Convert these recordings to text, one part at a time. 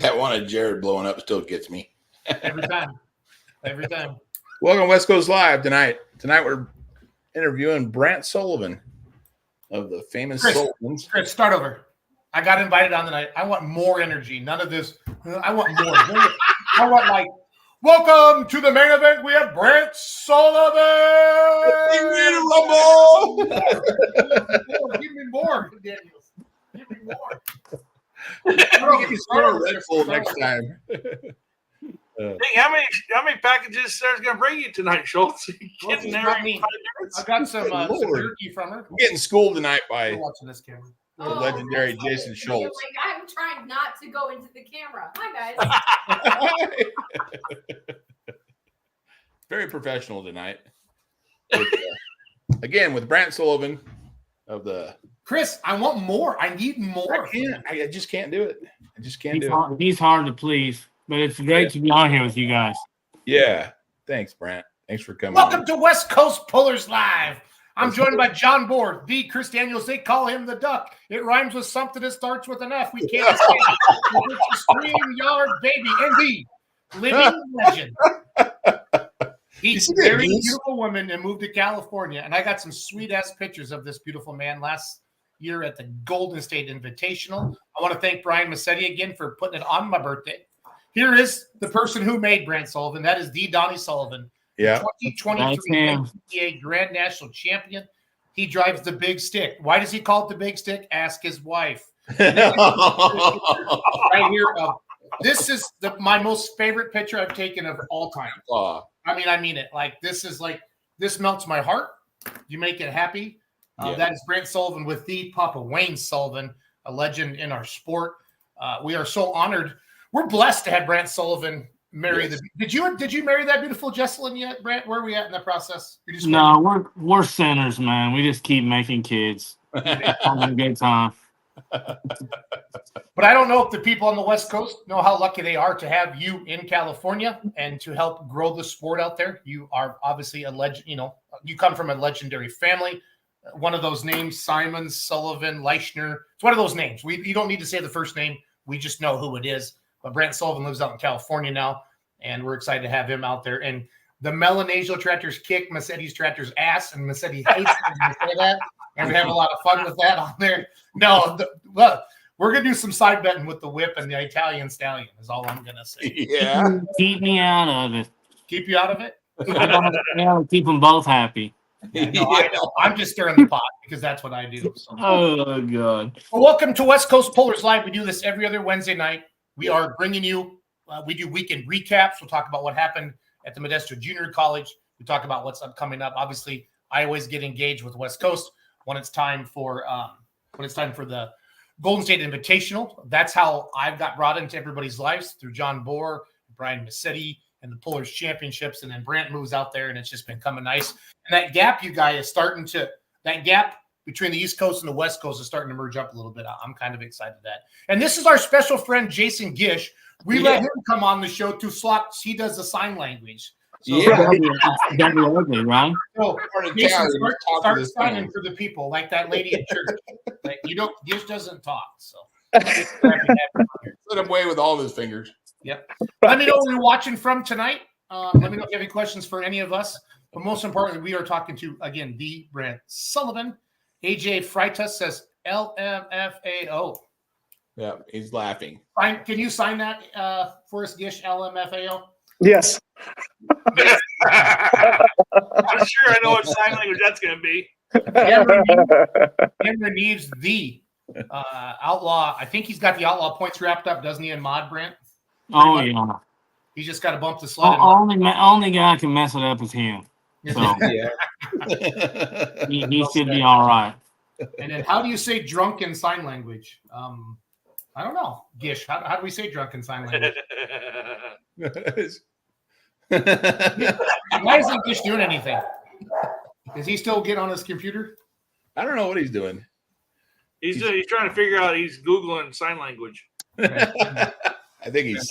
That one of Jared blowing up still gets me. Every time. Every time. Welcome to West Coast Live tonight. Tonight we're interviewing Brant Sullivan of the famous Sullivans. Chris, start over. I got invited on tonight. I want more energy. None of this. I want more. I want like, welcome to the main event. We have Brant Sullivan. Give me more, Daniels. Give me more. Give me some Red Bull next time. Hey, how many packages Sarah's gonna bring you tonight, Schultz? Getting there in 5 minutes. I got some jerky from her. I'm getting schooled tonight by watching this camera. The legendary Jason Schultz. Like, I'm trying not to go into the camera. Hi, guys. Very professional tonight. Again, with Brant Sullivan of the. Chris, I want more. I need more. I just can't do it. I just can't do it. He's hard to please, but it's great to be on here with you guys. Yeah. Thanks, Brant. Thanks for coming. Welcome to West Coast Pullers Live. I'm joined by John Board, the Chris Daniels. They call him the Duck. It rhymes with something that starts with an F. We can't say it. It's a StreamYard baby and the living legend. He's married a beautiful woman and moved to California. And I got some sweet-ass pictures of this beautiful man last year at the Golden State Invitational. I want to thank Brian Massetti again for putting it on my birthday. Here is the person who made Brant Sullivan. That is the Donnie Sullivan. Yeah. 2023 NCAA Grand National Champion. He drives the big stick. Why does he call it the big stick? Ask his wife. Right here. This is my most favorite picture I've taken of all time. I mean it. Like this melts my heart. You make it happy. That is Brant Sullivan with the Papa Wayne Sullivan, a legend in our sport. We are so honored. We're blessed to have Brant Sullivan marry the. Did you marry that beautiful Jesselyn yet, Brant? Where are we at in that process? No, we're sinners, man. We just keep making kids. Having a good time. But I don't know if the people on the West Coast know how lucky they are to have you in California and to help grow the sport out there. You are obviously a legend. You know, you come from a legendary family. One of those names, Simon, Sullivan, Leichner. It's one of those names. You don't need to say the first name. We just know who it is. But Brant Sullivan lives out in California now, and we're excited to have him out there. And the Melanesian tractors kick Massetti's tractor's ass, and Massetti hates to say that. And we have a lot of fun with that on there. No, look, we're going to do some side betting with the whip and the Italian stallion is all I'm going to say. Yeah. Keep me out of it. Keep you out of it? Keep them both happy. I know. I'm just stirring the pot because that's what I do. So. Oh, God. Well, welcome to West Coast Pullers Live. We do this every other Wednesday night. We are bringing you, we do weekend recaps. We'll talk about what happened at the Modesto Junior College. We talk about what's coming up. Obviously, I always get engaged with West Coast when it's time for the Golden State Invitational. That's how I've got brought into everybody's lives through John Bohr, Brian Massetti, and the Pullers Championships. And then Brant moves out there, and it's just been coming nice. And that gap, you guys, that gap between the East Coast and the West Coast is starting to merge up a little bit. I'm kind of excited at that. And this is our special friend, Jason Gish. We let him come on the show to slot. He does the sign language. So, That'd be ugly, right? So, Jason, start signing for the people, like that lady at church. Like, Gish doesn't talk. So let him away with all his fingers. Yep. Let me know where you're watching from tonight. Let me know if you have any questions for any of us. But most importantly, we are talking to, again, the Brant Sullivan. AJ Freitas says LMFAO. Yeah, he's laughing. Can you sign that for us, Gish? LMFAO? Yes. I'm sure I know what sign language that's going to be. Henry Neves, the outlaw. I think he's got the outlaw points wrapped up, doesn't he, in Mod, Brant? Oh, yeah. He's just got to bump the sled. Only guy can mess it up is him. So Yeah. he should be all right. And then how do you say drunk in sign language? I don't know. Gish, how do we say drunk in sign language? Why isn't Gish doing anything? Is he still getting on his computer? I don't know what he's doing. He's trying to figure out. He's Googling sign language. I think he's.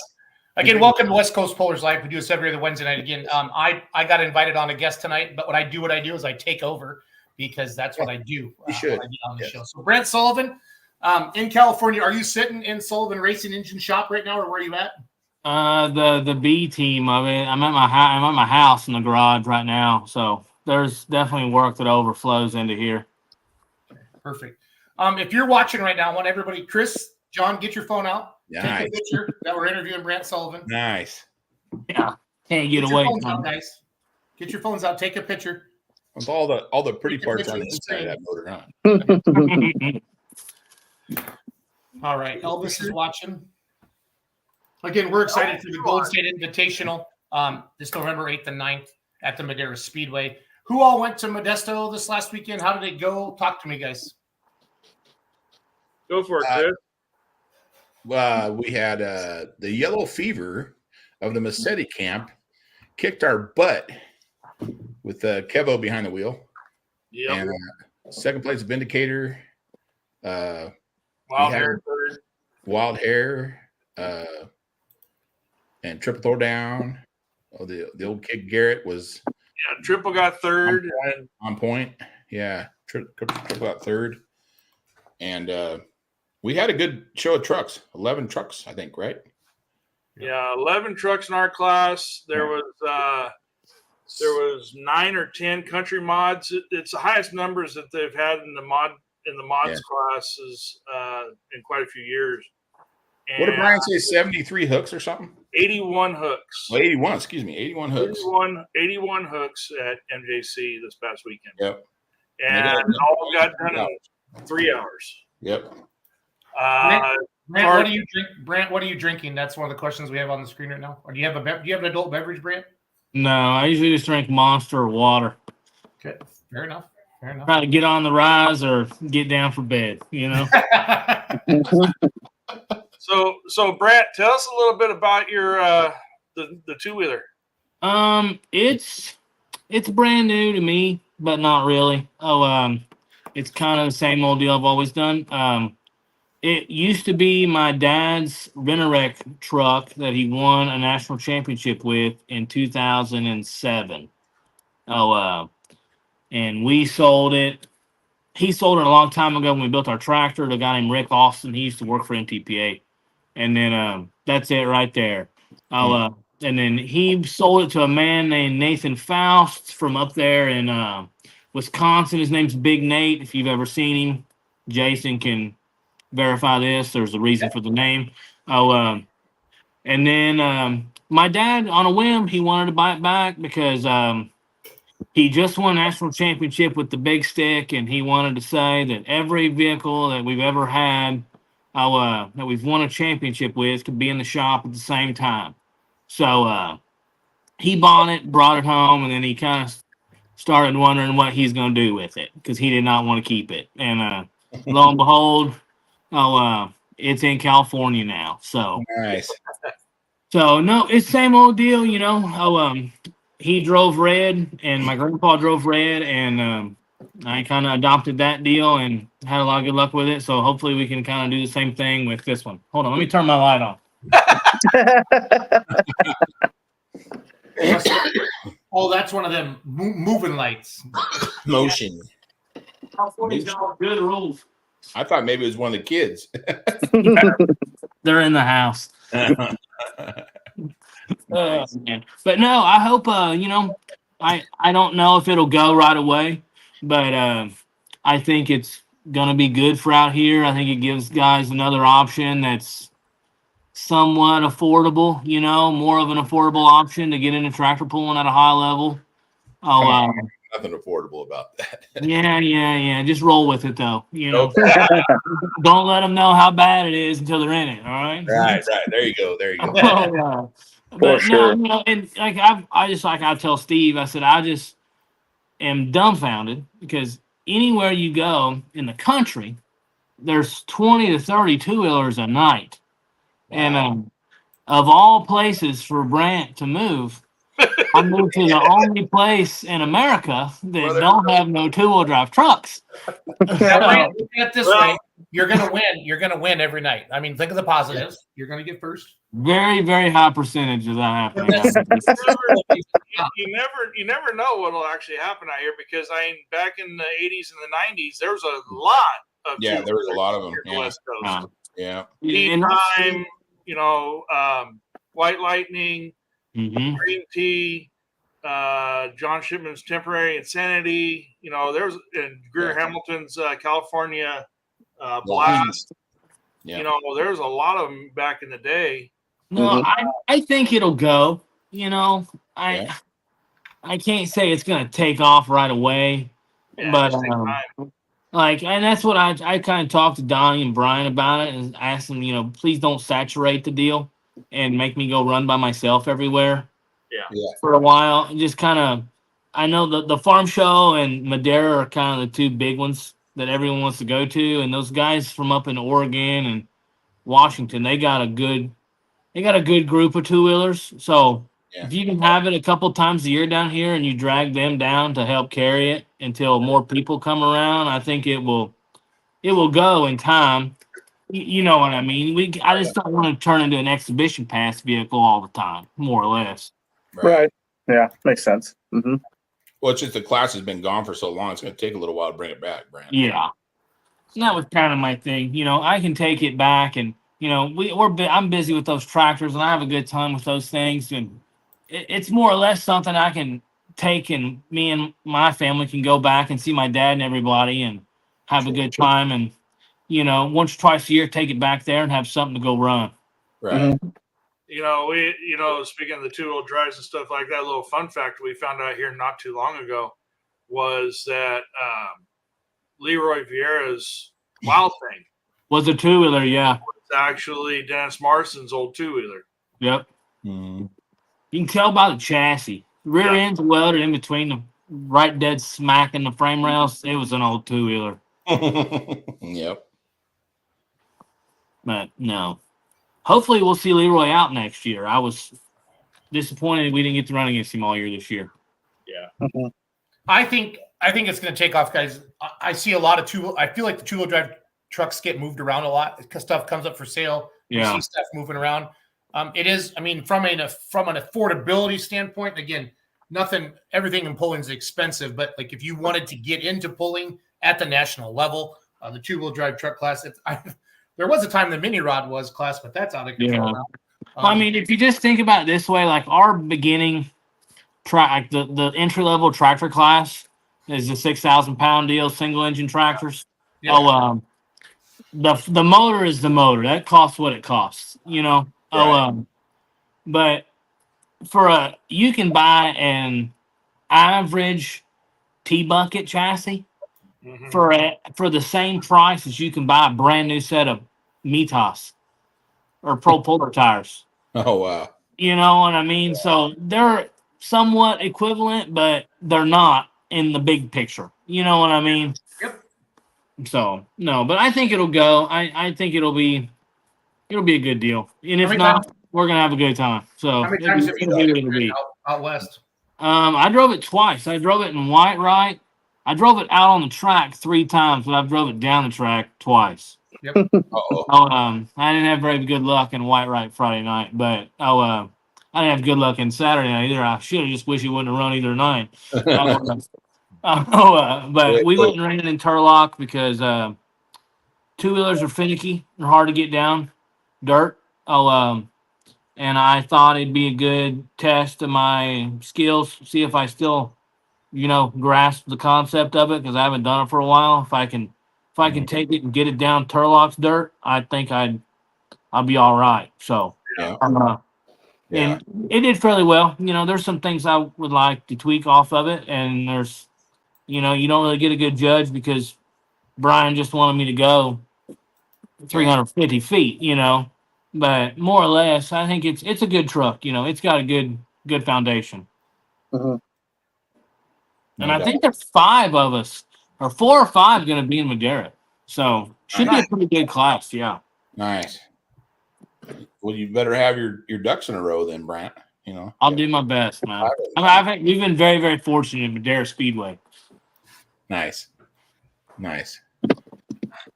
Again, welcome to West Coast Pullers Live. We do this every other Wednesday night. Again, I got invited on a guest tonight, but what I do is I take over because that's what I do. You should. When I get on the show. So Brant Sullivan, In California, are you sitting in Sullivan Racing Engine Shop right now, or where are you at? The B team of it. I'm at my house in the garage right now. So there's definitely work that overflows into here. Perfect. If you're watching right now, I want everybody, Chris, John, get your phone out. Nice. Take a picture that we're interviewing Brant Sullivan. Nice. Yeah, can't Get get your away phones from out, it. guys. Get your phones out. Take a picture. With all the pretty Take a parts picture on of the the inside of screen. that motor, huh? All right. Elvis is watching. Again, we're excited for the Gold State Invitational this November 8th and 9th at the Madera Speedway. Who all went to Modesto this last weekend? How did it go? Talk to me, guys. Go for it, Chris. We had the Yellow Fever of the Massetti camp kicked our butt with Kevo behind the wheel. Yeah. And second place Vindicator. Wild had Hair third. Wild Hair. And Triple Throwdown. Oh, the old kid Garrett was Yeah, Triple got third. And on point. Yeah, Triple got third. And we had a good show of trucks. 11 trucks, I think, right? yeah, 11 trucks in our class. There was 9 or 10 country mods. It's the highest numbers that they've had in the mods classes in quite a few years. And What did Brian say? 73 hooks or something? 81 hooks. Oh, 81, excuse me. 81 hooks. 81 hooks at MJC this past weekend. Yep. And all got done in 3 hours. Yep. Brant, what do you drink? Brant, what are you drinking? That's one of the questions we have on the screen right now. Or do you have an adult beverage, Brant? No, I usually just drink Monster or water. Okay, fair enough. Try to get on the rise or get down for bed, you know? So Brant, tell us a little bit about your the two-wheeler. It's brand new to me, but not really. It's kind of the same old deal I've always done. It used to be my dad's Rent-A-Wreck truck that he won a national championship with in 2007. And we sold it. He sold it a long time ago when we built our tractor to a guy named Rick Austin. He used to work for MTPA. And then that's it right there. And then he sold it to a man named Nathan Faust from up there in Wisconsin. His name's Big Nate. If you've ever seen him, Jason can verify this. There's a reason for the name. And then my dad, on a whim, he wanted to buy it back because he just won a national championship with the big stick, and he wanted to say that every vehicle that we've ever had that we've won a championship with could be in the shop at the same time. So he bought it, brought it home, and then he kind of started wondering what he's going to do with it because he did not want to keep it. And lo and behold, it's in California now. So Nice. So no, it's same old deal, you know. He drove red, and my grandpa drove red, and I kind of adopted that deal and had a lot of good luck with it. So hopefully we can kind of do the same thing with this one. Hold on, let me turn my light on. Oh, that's one of them moving lights. Motion. California's got good rules. I thought maybe it was one of the kids. They're in the house. But no, I hope you know, I don't know if it'll go right away, but I think it's gonna be good for out here. I think it gives guys another option that's somewhat affordable, you know, more of an affordable option to get into tractor pulling at a high level. Nothing affordable about that. Yeah. Just roll with it though. You know, don't let them know how bad it is until they're in it. All right. Right. There you go. But sure. no, you know, and like I tell Steve, I said I just am dumbfounded because anywhere you go in the country, there's 20 to 30 two-wheelers a night. Wow. And of all places for Brant to move, I moved to the only place in America that don't have no two-wheel drive trucks. Now, look at it this way. You're gonna win. You're gonna win every night. I mean, think of the positives. You're gonna get first. Very, very high percentage of that happening. You never know what will actually happen out here because back in the 80s and the 90s, there was a lot Yeah, there was a lot of them. the Yeah. West Coast. Yeah. And Time, White Lightning, Mhm. Green Tea, John Shipman's Temporary Insanity. There's in Greer Hamilton's California Blast. Yeah. There's a lot of them back in the day. No, I think it'll go. Yeah. I can't say it's gonna take off right away, Yeah, but just take time. and that's what I kind of talked to Donnie and Brian about it, and asked them, please don't saturate the deal and make me go run by myself everywhere. Yeah. For a while, and just kind of. I know the farm show and Madera are kind of the two big ones that everyone wants to go to, and those guys from up in Oregon and Washington, they got a good group of two wheelers. So if you can have it a couple times a year down here and you drag them down to help carry it until more people come around, I think it will go in time. You know what I mean? I just don't want to turn into an exhibition pass vehicle all the time, more or less. Right. Yeah, makes sense. Mm-hmm. Well, it's just the class has been gone for so long; it's going to take a little while to bring it back, Brant. Yeah, and that was kind of my thing. I can take it back, and I'm busy with those tractors, and I have a good time with those things, and it's more or less something I can take, and me and my family can go back and see my dad and everybody, and have a good time, and once or twice a year, take it back there and have something to go run. Right. Mm-hmm. Speaking of the two-wheel drives and stuff like that, a little fun fact we found out here not too long ago was that Leroy Vieira's Wild Thing was a two-wheeler, yeah. It's actually Dennis Marston's old two-wheeler. Yep. Mm-hmm. You can tell by the chassis. Rear end's welded in between the right dead smack in the frame rails. It was an old two-wheeler. Yep. But no. Hopefully we'll see Leroy out next year. I was disappointed we didn't get to run against him all year this year. Yeah. Mm-hmm. I think it's going to take off, guys. I see a lot of I feel like the two-wheel drive trucks get moved around a lot because stuff comes up for sale. Yeah. You see stuff moving around. It is. I mean, from an affordability standpoint, again, everything in pulling is expensive. But like, if you wanted to get into pulling at the national level, the two-wheel drive truck class, there was a time the mini rod was class, but that's out of control now. I mean, if you just think about it this way, like our beginning track, the entry level tractor class is the 6,000 pound deal, single engine tractors. Yeah. The motor is the motor that costs what it costs, Right. But you can buy an average T-bucket chassis Mm-hmm. for the same price as you can buy a brand new set of Mitas or Pro Polar tires. Oh wow. You know what I mean? So they're somewhat equivalent, but they're not in the big picture. You know what I mean? Yep. So no, but I think it'll go. I think it'll be a good deal. And if not, we're gonna have a good time. So how many times have you done it out west? I drove it twice. I drove it in White. I drove it out on the track 3 times, but I drove it down the track twice. Yep. Uh-oh. I didn't have very good luck in White Friday night, but I didn't have good luck in Saturday night either. I should have just wished he wouldn't have run either night. But we went and ran it in Turlock because two-wheelers are finicky. They're hard to get down dirt. And I thought it'd be a good test of my skills, see if I still, grasp the concept of it because I haven't done it for a while. If I can take it and get it down Turlock's dirt, I think I'll be all right. So, Yeah. And it did fairly well. There's some things I would like to tweak off of it, and there's, you don't really get a good judge because Brian just wanted me to go 350 feet, but more or less, I think it's a good truck. It's got a good foundation. Mm-hmm. And I think there's 5 of us, or 4 or 5, going to be in Madera. So should be a pretty good class. Yeah. Nice. Well, you better have your ducks in a row then, Brant. I'll do my best, man. We've been very, very fortunate in Madera Speedway. Nice.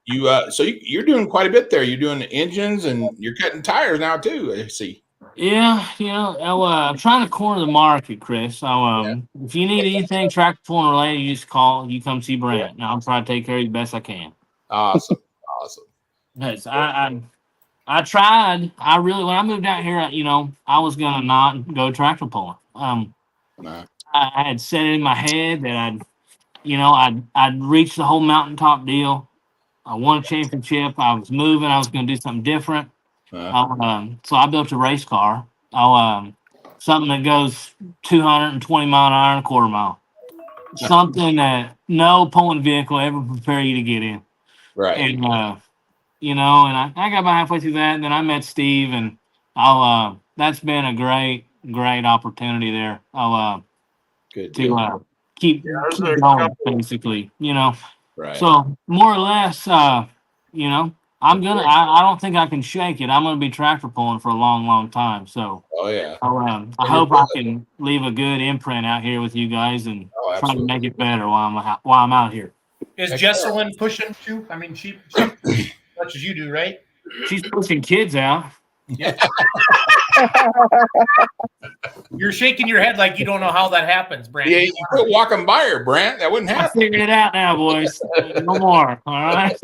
You're doing quite a bit there. You're doing the engines and you're cutting tires now too. I see. Yeah, I'm trying to corner the market, Chris. So, if you need anything tractor pulling related, you just call. You come see Brant. Now I'll try to take care of you the best I can. Awesome. Yes, I tried. I really, when I moved out here, I was gonna not go tractor pulling. Nah. I had set it in my head that I'd reach the whole mountaintop deal. I won a championship. I was moving. I was going to do something different. So I built a race car. Something that goes 220 mile an hour and a quarter mile. Something that no pulling vehicle ever prepare you to get in. Right. And and I got about halfway through that, and then I met Steve, and that's been a great opportunity there. Good To deal. keep there's keep a going, couple- basically, Right. So more or less, I'm gonna. I don't think I can shake it. I'm gonna be tractor pulling for a long time. So Oh yeah. I hope I can leave a good imprint out here with you guys and Oh, try to absolutely. make it better while I'm out here. Is Heck Jesselyn pushing too? I mean, she as much as you do, right? She's pushing kids out. Yep. You're shaking your head like you don't know how that happens, Brant. Yeah, you quit walking by her, Brant. That wouldn't I happen. figured it out now, boys. No more. All right.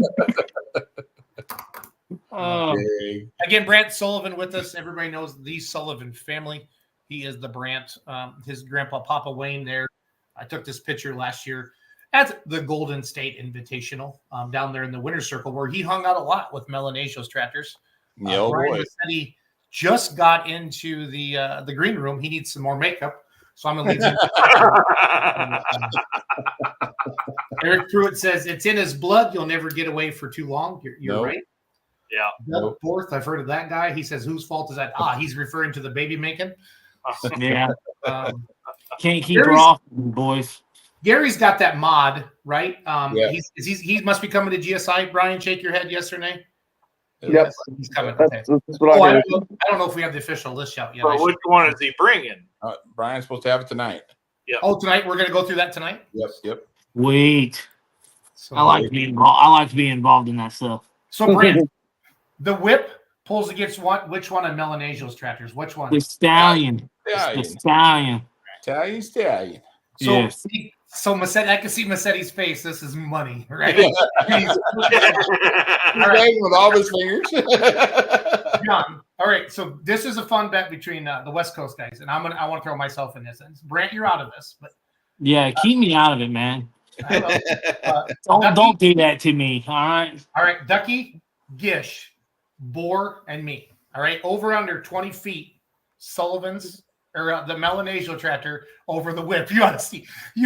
Okay. Again, Brant Sullivan with us. Everybody knows the Sullivan family. He is the Brant. His grandpa, Papa Wayne, there. I took this picture last year at the Golden State Invitational down there in the winner's circle, where he hung out a lot with Melanesia's tractors. Yeah, oh Brian boy. Massetti just got into the green room. He needs some more makeup, so I'm going to leave him. Eric Pruitt says it's in his blood. You'll never get away for too long. You're Nope. right. Yeah. Doug Forth, I've heard of that guy. He says, whose fault is that? He's referring to the baby making. Yeah. Um, Can't keep her Gary's- off, boys. Gary's got that mod, right? Yeah. He must be coming to GSI. Brian, shake your head yes or nay? Yep. He's coming. That's, Okay. that's what Oh, I I heard. don't know if we have the official list yet. But which one is he bringing? Brian's supposed to have it tonight. Oh, tonight we're going to go through that tonight. Yep. Wait. So, I like to be involved. I like to be involved in that stuff. So Brant, the whip pulls against what? Which one of Melanesia's tractors? Which one? The stallion. The Stallion. stallion. Stallion. So, Yes. so Massetti, I can see Massetti's face. This is money, right? Yeah. He's- He's waving with all his fingers. John. All right, so this is a fun bet between the West Coast guys, and I want to throw myself in this. And Brant, you're out of this, but Yeah, keep me out of it, man. I don't know. Don't do that to me. All right. All right, Ducky, Gish, Boar, and me. All right, over under 20 feet. Sullivan's or the Melanesia tractor over the whip. You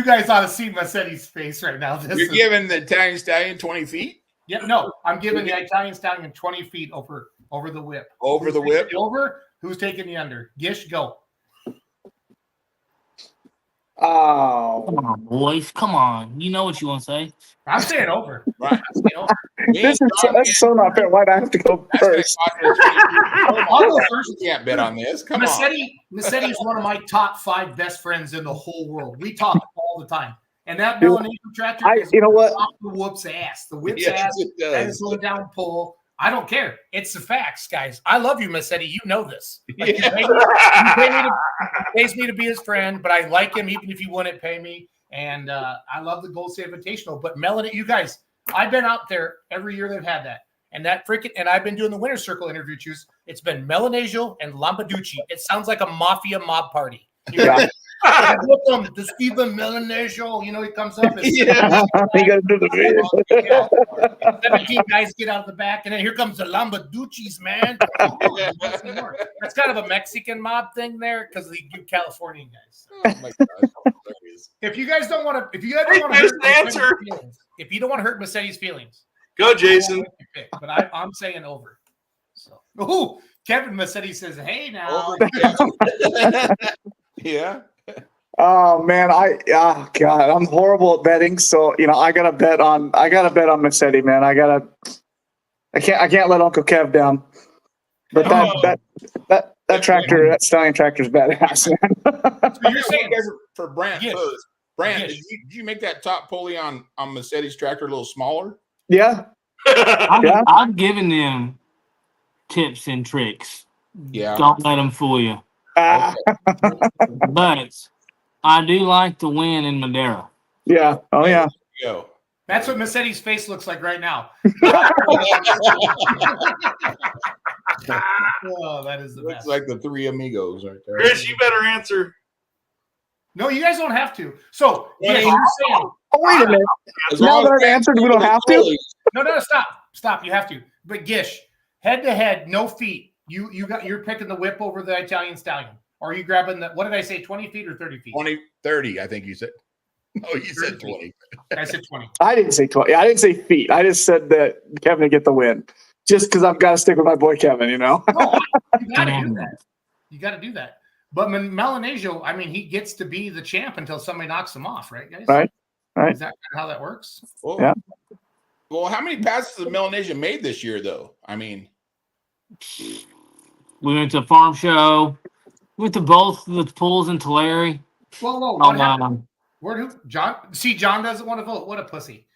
guys ought to see Massetti's face right now. This You're is, giving the Italian Stallion 20 feet yeah, no, I'm giving the Italian Stallion 20 feet over the whip. over the whip. Over. Who's taking the under? Gish, go. Oh, Come on, boys. Come on. You know what you want to say. I'm saying over. Right. I'm saying over. that's so not fair. Why'd I have to go That's gonna first? cost you 20 feet. I'll go first. You can't bet on this. Come on. Massetti is one of my top 5 best friends in the whole world. We talk all the time. And that Melanesian tractor is you know what? off the whoop's ass. The whip's Yes, ass. it That does. is low down pull. I don't care. It's the facts, guys. I love you, Massetti. You know this. Like, Yeah. he pays me to be his friend, but I like him even if you wouldn't pay me. And I love the Gold State Invitational. But Melanie, you guys, I've been out there every year they've had that. And I've been doing the Winner's Circle interview choose. It's been Melanesio and Lambaducci. It sounds like a mafia mob party. Yeah. Look him, the Stephen Melanesio, he comes up and You gotta do the video. 17 guys get out of the back, and then here comes the Lambaducci's, man. That's kind of a Mexican mob thing there because they do Californian guys. Oh my gosh. Hilarious. If you guys don't want to, if you don't want to There's hurt the answer. Massetti's feelings, if you don't want to hurt Massetti's feelings, Go, Jason. but I'm saying over. So, ooh, Kevin Massetti says, "Hey now." Over the yeah. Oh man, God, I'm horrible at betting. So I gotta bet on Massetti, man. I can't let Uncle Kev down. But that tractor, that stallion tractor's badass, man. So you're saying For Brant Yes. first. Brant, Yes. did you make that top pulley on Massetti's tractor a little smaller? Yeah. Yeah. I've given them tips and tricks. Yeah. Don't let them fool you. Ah, But I do like to win in Madeira. yeah. Oh yeah. Go. That's what Massetti's face looks like right now. Oh, that is the Looks best. like the three amigos right there. Chris, you better answer. No, you guys don't have to. So, yes, Well, you're saying. Oh, wait a minute. As Now long that as I've answered, we don't have to? No, stop. You have to. But Gish, head to head, no feet. You're picking the whip over the Italian stallion. Or are you grabbing the, what did I say, 20 feet or 30 feet? 20, 30, I think you said. No, you said 20. I said 20. I didn't say 20. I didn't say feet. I just said that Kevin would get the win. Just because I've got to stick with my boy Kevin, you know? No, you got to do that. You got to do that. But Melanesio, I mean, he gets to be the champ until somebody knocks him off, right, guys? Right. Is that kind of how that works? Well, Yeah. Well, how many passes has Melanesia made this year, though? I mean, We went to a farm show. We went to both the pools in Tulare. Whoa, what happened? Who? John? See, John doesn't want to vote. What a pussy.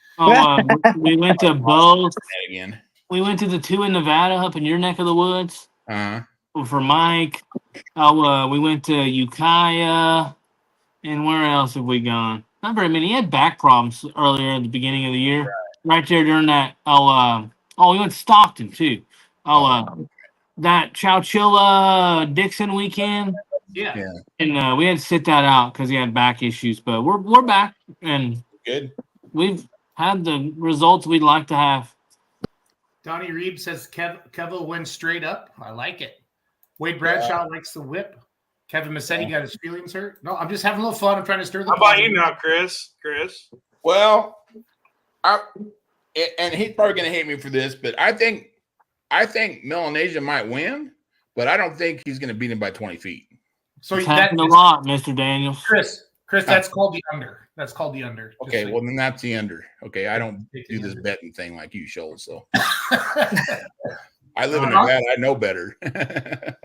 We went to both. again. We went to the two in Nevada up in your neck of the woods. Uh-huh. For Mike. We went to Ukiah. And where else have we gone? Not very many. He had back problems earlier at the beginning of the year. Right there during that. We went to Stockton too. That Chowchilla Dixon weekend. Yeah. And we had to sit that out because he had back issues. But we're back and Good. we've had the results we'd like to have. Donnie Reeb says Kev will win straight up. I like it. Wade Bradshaw likes the whip. Kevin Massetti got his feelings hurt. No, I'm just having a little fun. I'm trying to stir the How about pot. you now, Chris? Well, and he's probably going to hate me for this, but I think Melanesia might win, but I don't think he's going to beat him by 20 feet. So It's that happened a lot, Mr. Daniels. Chris, that's called the under. That's called the under. Just Okay, so well then that's the under. Okay, I don't Take do the this under. betting thing like you, Schultz. So I live in Nevada. I know better.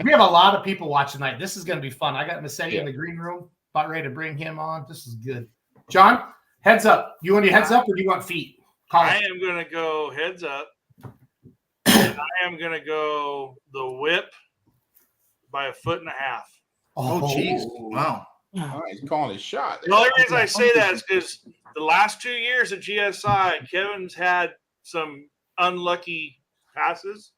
We have a lot of people watching tonight. This is going to be fun. I got Massetti Yeah. in the green room, about ready to bring him on. This is good. John, heads up. You want your heads up or do you want feet? Call I it. am going to go heads up. And I am going to go the whip by 1.5 feet. Oh, jeez. Wow. All right, he's calling his shot. The only reason I say that is because the last 2 years at GSI, Kevin's had some unlucky passes,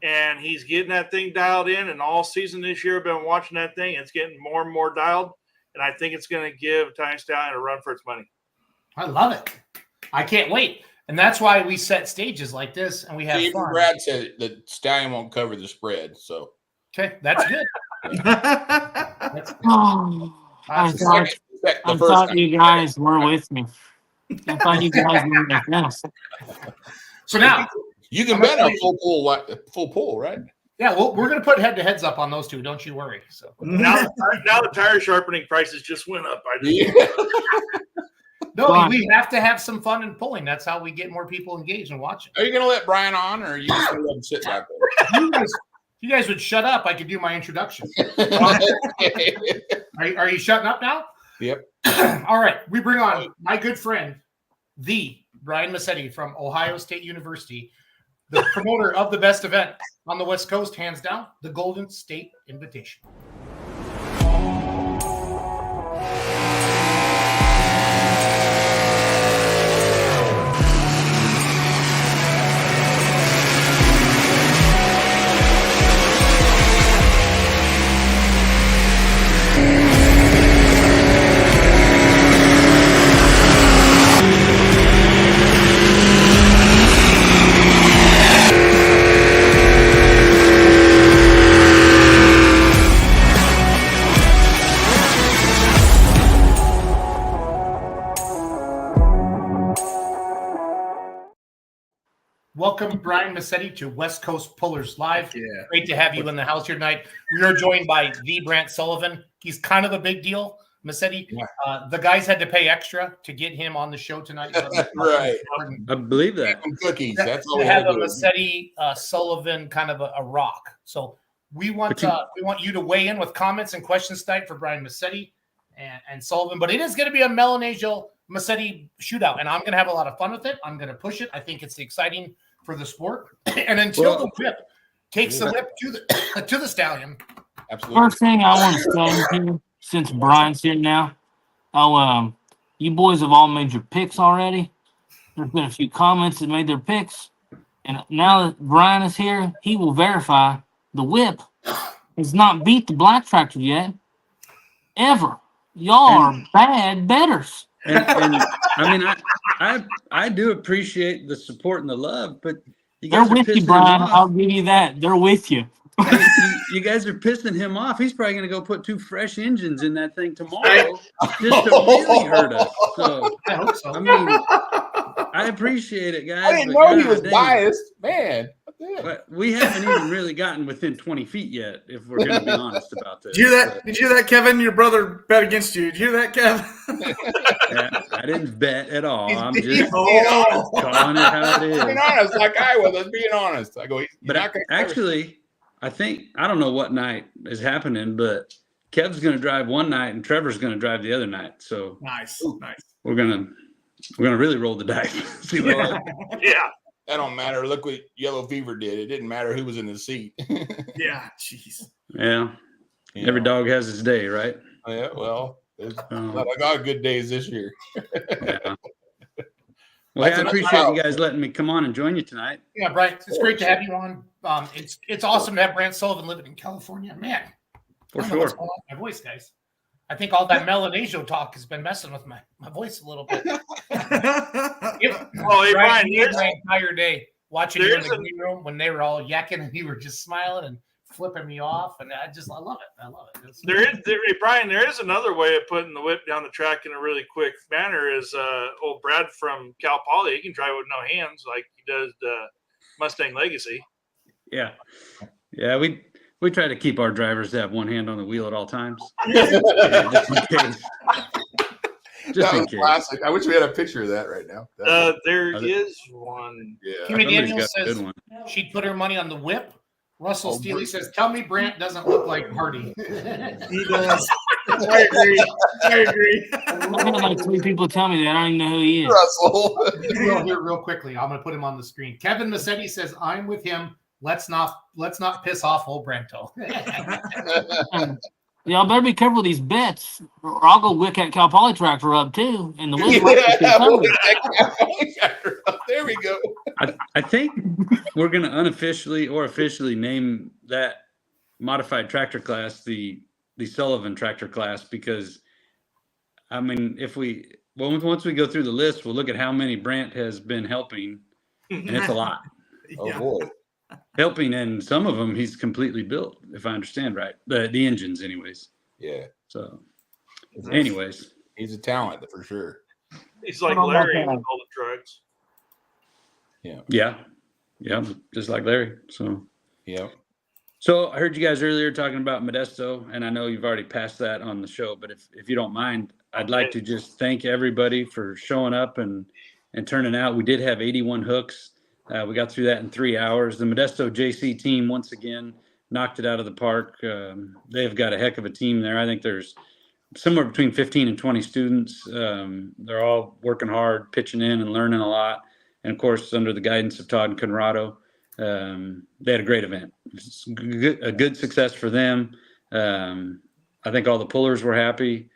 and he's getting that thing dialed in. And all season this year, I've been watching that thing. It's getting more and more dialed, and I think it's going to give Italian Stallion a run for its money. I love it. I can't wait. And that's why we set stages like this and we have Even fun. Brad said the Stallion won't cover the spread. So Okay, that's good. Oh, I thought, I thought you guys were with me. I thought you guys were with us. So now, you can bet a full pool, right? yeah, well, we're going to put head-to-heads up on those two. Don't you worry. So Now the tire sharpening prices just went up. no, Fun. we have to have some fun and pulling. That's how we get more people engaged and watching. Are you going to let Brian on, or are you just going to let him sit back there? You guys would shut up. I could do my introduction. Are you shutting up now? Yep. All right. We bring on my good friend, the Brian Massetti from Ohio State University, the promoter of the best event on the West Coast, hands down, the Golden State Invitation. Welcome, Brian Massetti, to West Coast Pullers Live. Yeah. Great to have you in the house here tonight. We are joined by the Brant Sullivan. He's kind of a big deal, Massetti. Yeah. The guys had to pay extra to get him on the show tonight. Right. I believe that. Some cookies. That's all To we have a do. Massetti Sullivan kind of a rock. So we want you to weigh in with comments and questions tonight for Brian Massetti and Sullivan. But it is going to be a Melanesia Massetti shootout, and I'm going to have a lot of fun with it. I'm going to push it. I think it's exciting for the sport. And until the whip takes the whip to the stallion. Absolutely. First thing I want to say here, since Brian's here now, you boys have all made your picks already. There's been a few comments that made their picks. And now that Brian is here, he will verify the whip has not beat the black tractor yet. Ever. Y'all are bad betters. And I mean, I do appreciate the support and the love, but you They're guys are with you, pissing him Brian. I'll off. give you that. They're with you. I mean, you guys are pissing him off. He's probably going to go put 2 fresh engines in that thing tomorrow just to really hurt us. So, I hope so. I mean, I appreciate it, guys. I didn't but know he was God dang, biased, man. What the heck? But we haven't even really gotten within 20 feet yet, if we're going to be honest about this. Did you hear that? Did you hear that, Kevin? Your brother bet against you. Did you hear that, Kevin? Yeah, I didn't bet at all. I'm He's just being honest. calling it how it is. Being honest, like I was. Let's being honest. I go. He's But not gonna actually, I don't know what night is happening, but Kev's going to drive one night and Trevor's going to drive the other night. So Nice. Nice. we're gonna really roll the dice. See what Well, happens. Yeah. that don't matter. Look what Yellow Fever did. It didn't matter who was in the seat. Yeah. Jeez. Yeah, You every know? dog has his day, right? Yeah. Well, there's Um, a lot of good days this year. yeah. Well, That's hey, I enough appreciate out. you guys letting me come on and join you tonight. Yeah, Brian, it's great to have you on. It's awesome to have Brant Sullivan living in California. Man, For I don't know what's sure. going on with my voice, guys. I think all that Melanesian talk has been messing with my voice a little bit. Oh, hey, Brian, you there's- my entire day watching you in there's the a- green room when they were all yakking and you were just smiling and flipping me off, and I love it. I love it. Brian, there is another way of putting the whip down the track in a really quick manner. Is old Brad from Cal Poly? He can drive with no hands like he does the Mustang Legacy. Yeah, yeah. We try to keep our drivers to have one hand on the wheel at all times. Just in case. Just That in was case. classic. I wish we had a picture of that right now. There Are they- is one. Yeah. Kimmy Somebody's Daniels got a says good one. she'd put her money on the whip. Russell Oh, Steely Brant. says, "Tell me Brant doesn't look like Hardy." He does. I agree. I agree. I've had like 3 people tell me that. I don't even know who he is. Russell. real quickly. I'm gonna put him on the screen. Kevin Massetti says, "I'm with him. Let's not piss off old Branto." Y'all better be careful with these bets, or I'll go wick that Cal Poly tractor up too. And the whip might be Yeah, coming. there we go. I think we're going to unofficially or officially name that modified tractor class the Sullivan tractor class, because I mean, once we go through the list, we'll look at how many Brant has been helping, and it's a lot. Oh Yeah. boy. Helping, and some of them he's completely built, if I understand right. The engines, anyways. Yeah. So, anyways, He's a talent for sure. He's like Oh, my Larry God. with all the drugs. yeah, just like Larry. So. Yeah. So I heard you guys earlier talking about Modesto, and I know you've already passed that on the show, but if you don't mind, I'd like to just thank everybody for showing up and turning out. We did have 81 hooks. We got through that in 3 hours. The Modesto JC team, once again, knocked it out of the park. They've got a heck of a team there. I think there's somewhere between 15 and 20 students. They're all working hard, pitching in and learning a lot. And, of course, under the guidance of Todd and Conrado, they had a great event. It's a good success for them. I think all the pullers were happy.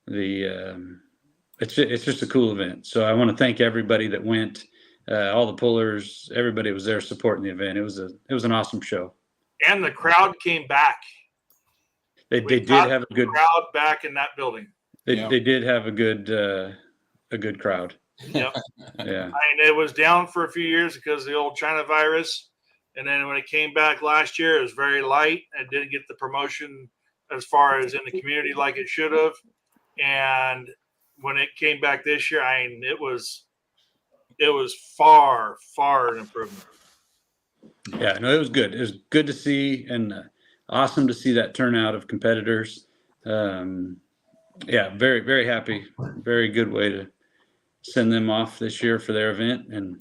It's just a cool event. So I want to thank everybody that went, all the pullers, everybody was there supporting the event. It was an awesome show. And the crowd came back. They We did got have a good crowd back in that building. they did have a good crowd. Yep. Yeah. I mean, it was down for a few years because of the old China virus. And then when it came back last year, it was very light and didn't get the promotion as far as in the community like it should have. And when it came back this year, I mean, it was far an improvement. Yeah, no, it was good. It was good to see, and awesome to see that turnout of competitors. Yeah, very, very happy. Very good way to send them off this year for their event. And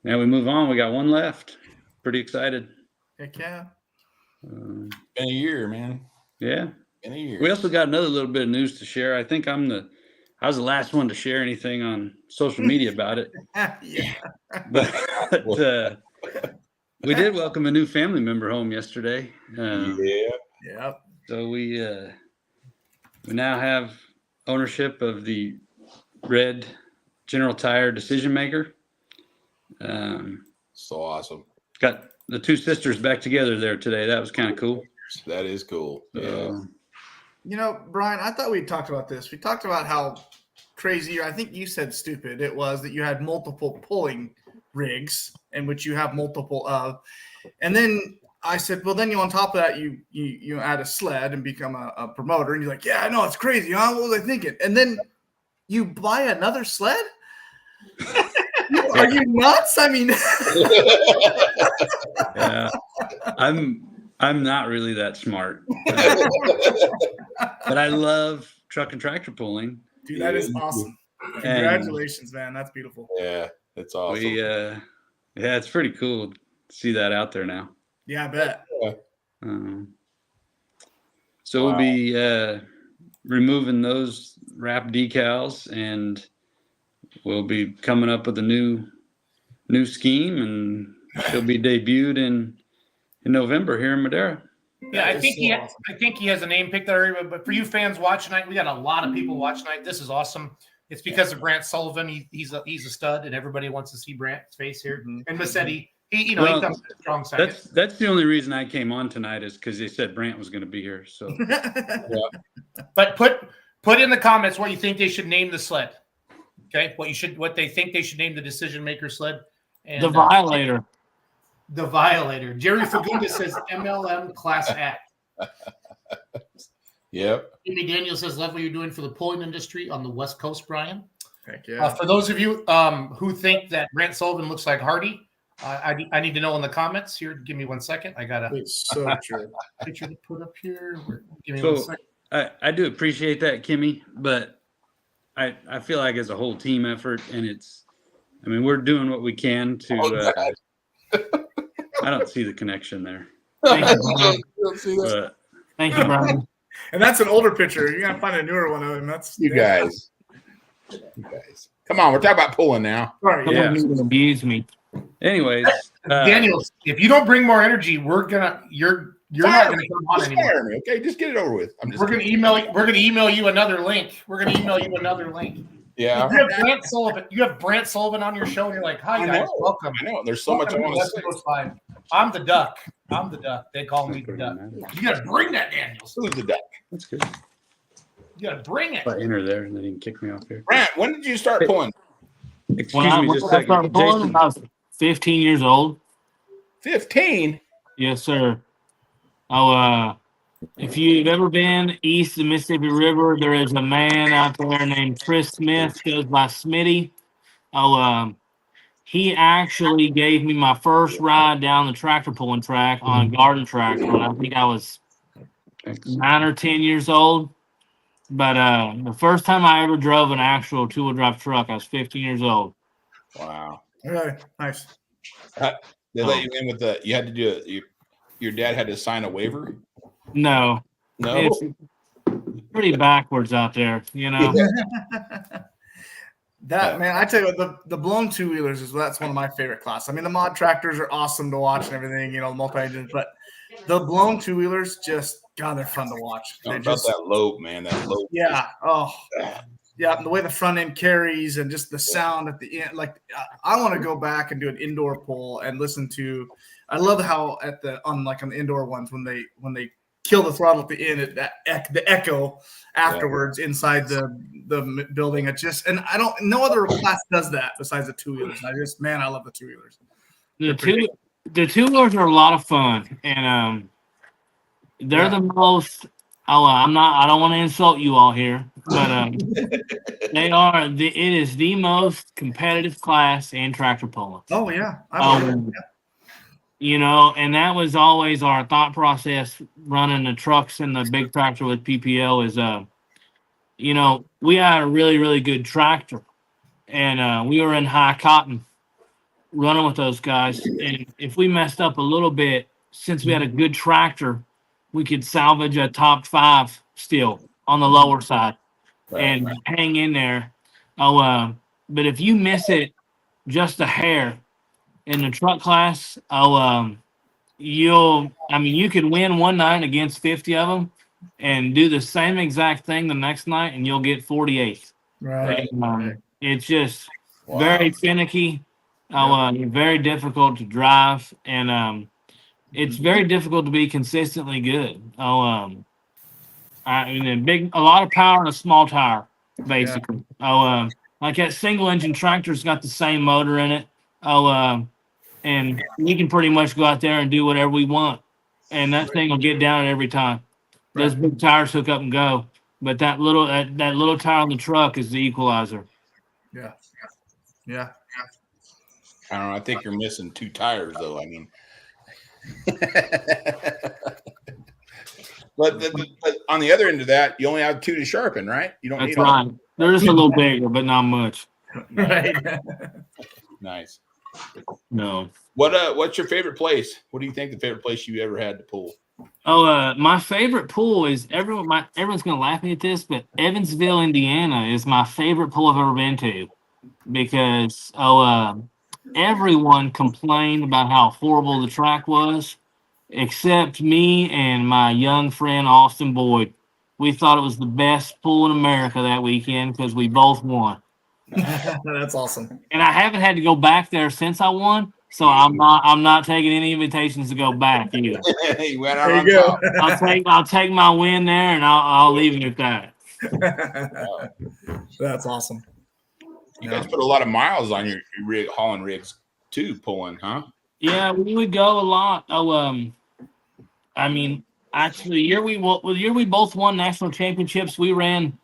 now we move on. We got one left. Pretty excited. Heck yeah. Um, Been a year, man. yeah. Been a year. We also got another little bit of news to share. I think I was the last one to share anything on social media about it. Yeah. But we did welcome a new family member home yesterday. Yeah. Yeah. So we now have ownership of the red General Tire Decision Maker. So awesome. Got the two sisters back together there today. That was kind of cool. That is cool. Yeah. You know, Brian, I thought we talked about this. We talked about how crazy, I think you said stupid, it was that you had multiple pulling rigs in which you have multiple of. And then I said, well, then you on top of that, you add a sled and become a promoter. And you're like, yeah, I know, it's crazy, huh? What was I thinking? And then you buy another sled? Are you nuts? I mean, Yeah, I'm not really that smart, but I love truck and tractor pulling. dude, that is awesome. Congratulations, man. That's beautiful. Yeah, it's awesome. Yeah, it's pretty cool to see that out there now. Yeah, I bet. So we'll be removing those wrap decals, and we'll be coming up with a new scheme, and she'll be debuted in November here in Madeira. Yeah, I think he has a name picked already. But for you fans watching tonight, we got a lot of people watching tonight. This is awesome. It's because of Brant Sullivan. He's a stud, and everybody wants to see Brant's face here. And Massetti, he comes to the strong side. That's the only reason I came on tonight is because they said Brant was going to be here. So, But put in the comments what you think they should name the sled. Okay, what they think they should name the decision maker sled. And, The Violator. The Violator. Jerry Fagundes says MLM Class Act. Yep. Amy Daniel says, love what you're doing for the pulling industry on the West Coast, Brian. Heck yeah. For those of you who think that Brant Sullivan looks like Hardy, I need to know in the comments here. Give me 1 second. I got a It's so true. picture to put up here. Give me So 1 second. I do appreciate that, Kimmy, but I feel like it's a whole team effort, and we're doing what we can to. I don't see the connection there. Thank you, Brian. And that's an older picture. You're gonna find a newer one of him. That's You guys. Come on, we're talking about pulling now. Sorry, Come yeah. on, you abuse me. Anyways, Daniel, if you don't bring more energy, you're not gonna come on Just anymore. fire me, okay? Just get it over with. We're gonna email you another link. Yeah. You have Brant Sullivan on your show, and you're like, "Hi guys, welcome." I know. There's so much I want to say. I'm the duck. They call me the duck. You gotta bring that, Daniels. Who's the duck? that's good. You gotta bring it. If I enter there, and then you can kick me off here. Brant, when did you start pulling? Excuse When me I just a started second. pulling, Jason, I was 15 years old. 15. Yes, sir. If you've ever been east of the Mississippi River, there is a man out there named Chris Smith, goes by Smitty. He actually gave me my first ride down the tractor pulling track on a garden tractor when I think I was 9 or 10 years old. But the first time I ever drove an actual two-wheel drive truck, I was 15 years old. Wow. Okay, nice. They let you in with you had to do it. Your dad had to sign a waiver? No, No. it's pretty backwards out there, you know. That man, I tell you what, the blown two wheelers that's one of my favorite class. I mean, the mod tractors are awesome to watch and everything, the multi engines, but the blown two wheelers they're fun to watch. Talk about that lobe, man. That lobe. Yeah. Oh, yeah. And the way the front end carries and just the sound at the end. Like, I want to go back and do an indoor pull and listen to. I love how on the indoor ones when they kill the throttle at the end, the echo afterwards inside the building. No other class does that besides the two wheelers. I love the two wheelers. The two wheelers are a lot of fun, and they're the most. I don't want to insult you all here, but they are. It is the most competitive class in tractor pulling. Oh yeah. And that was always our thought process running the trucks and the big tractor with PPL is, we had a really, really good tractor, and we were in high cotton running with those guys. And if we messed up a little bit, since we had a good tractor, we could salvage a top 5 still on the lower side and hang in there. But if you miss it just a hair in the truck class, you could win one night against 50 of them and do the same exact thing the next night, and you'll get 48th. Right. It's just very finicky. Very difficult to drive, and it's very difficult to be consistently good. I mean, a lot of power in a small tire, basically. Like that single engine tractor's got the same motor in it. And we can pretty much go out there and do whatever we want, and that thing will get down every time. Those big tires hook up and go, but that little tire on the truck is the equalizer. Yeah. I don't know. I think you're missing 2 tires, though. I mean, but on the other end of that, you only have 2 to sharpen, right? You don't That's need right. They're just a little bigger, but not much. Right. Nice. No. What's your favorite place? What do you think the favorite place you ever had to pull? My favorite pool is everyone's gonna laugh at me at this, but Evansville, Indiana is my favorite pool I've ever been to because everyone complained about how horrible the track was, except me and my young friend Austin Boyd. We thought it was the best pool in America that weekend because we both won. That's awesome. And I haven't had to go back there since I won, so I'm not taking any invitations to go back either. You went out There on you go. top. I'll take my win there, and I'll leave it at that. That's awesome. You guys put a lot of miles on your rig, hauling rigs too, pulling, huh? Yeah, we would go a lot. I mean, actually, the year we both won national championships, we ran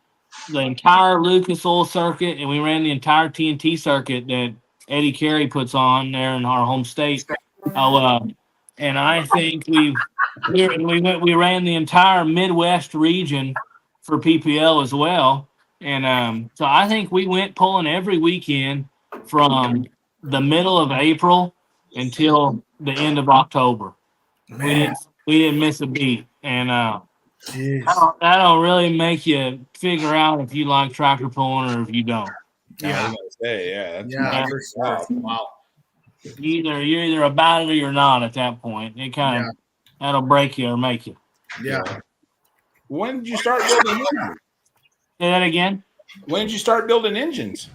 the entire Lucas Oil circuit, and we ran the entire TNT circuit that Eddie Carey puts on there in our home state. And I think we ran the entire Midwest region for PPL as well. And so I think we went pulling every weekend from the middle of April until the end of October. We didn't miss a beat. And that'll really make you figure out if you like tractor pulling or if you don't. Yeah, I was gonna say, that's for sure. Wow. You're either about it or you're not at that point. It kind of that'll break you or make you. Yeah. When did you start building engines? Say that again. When did you start building engines?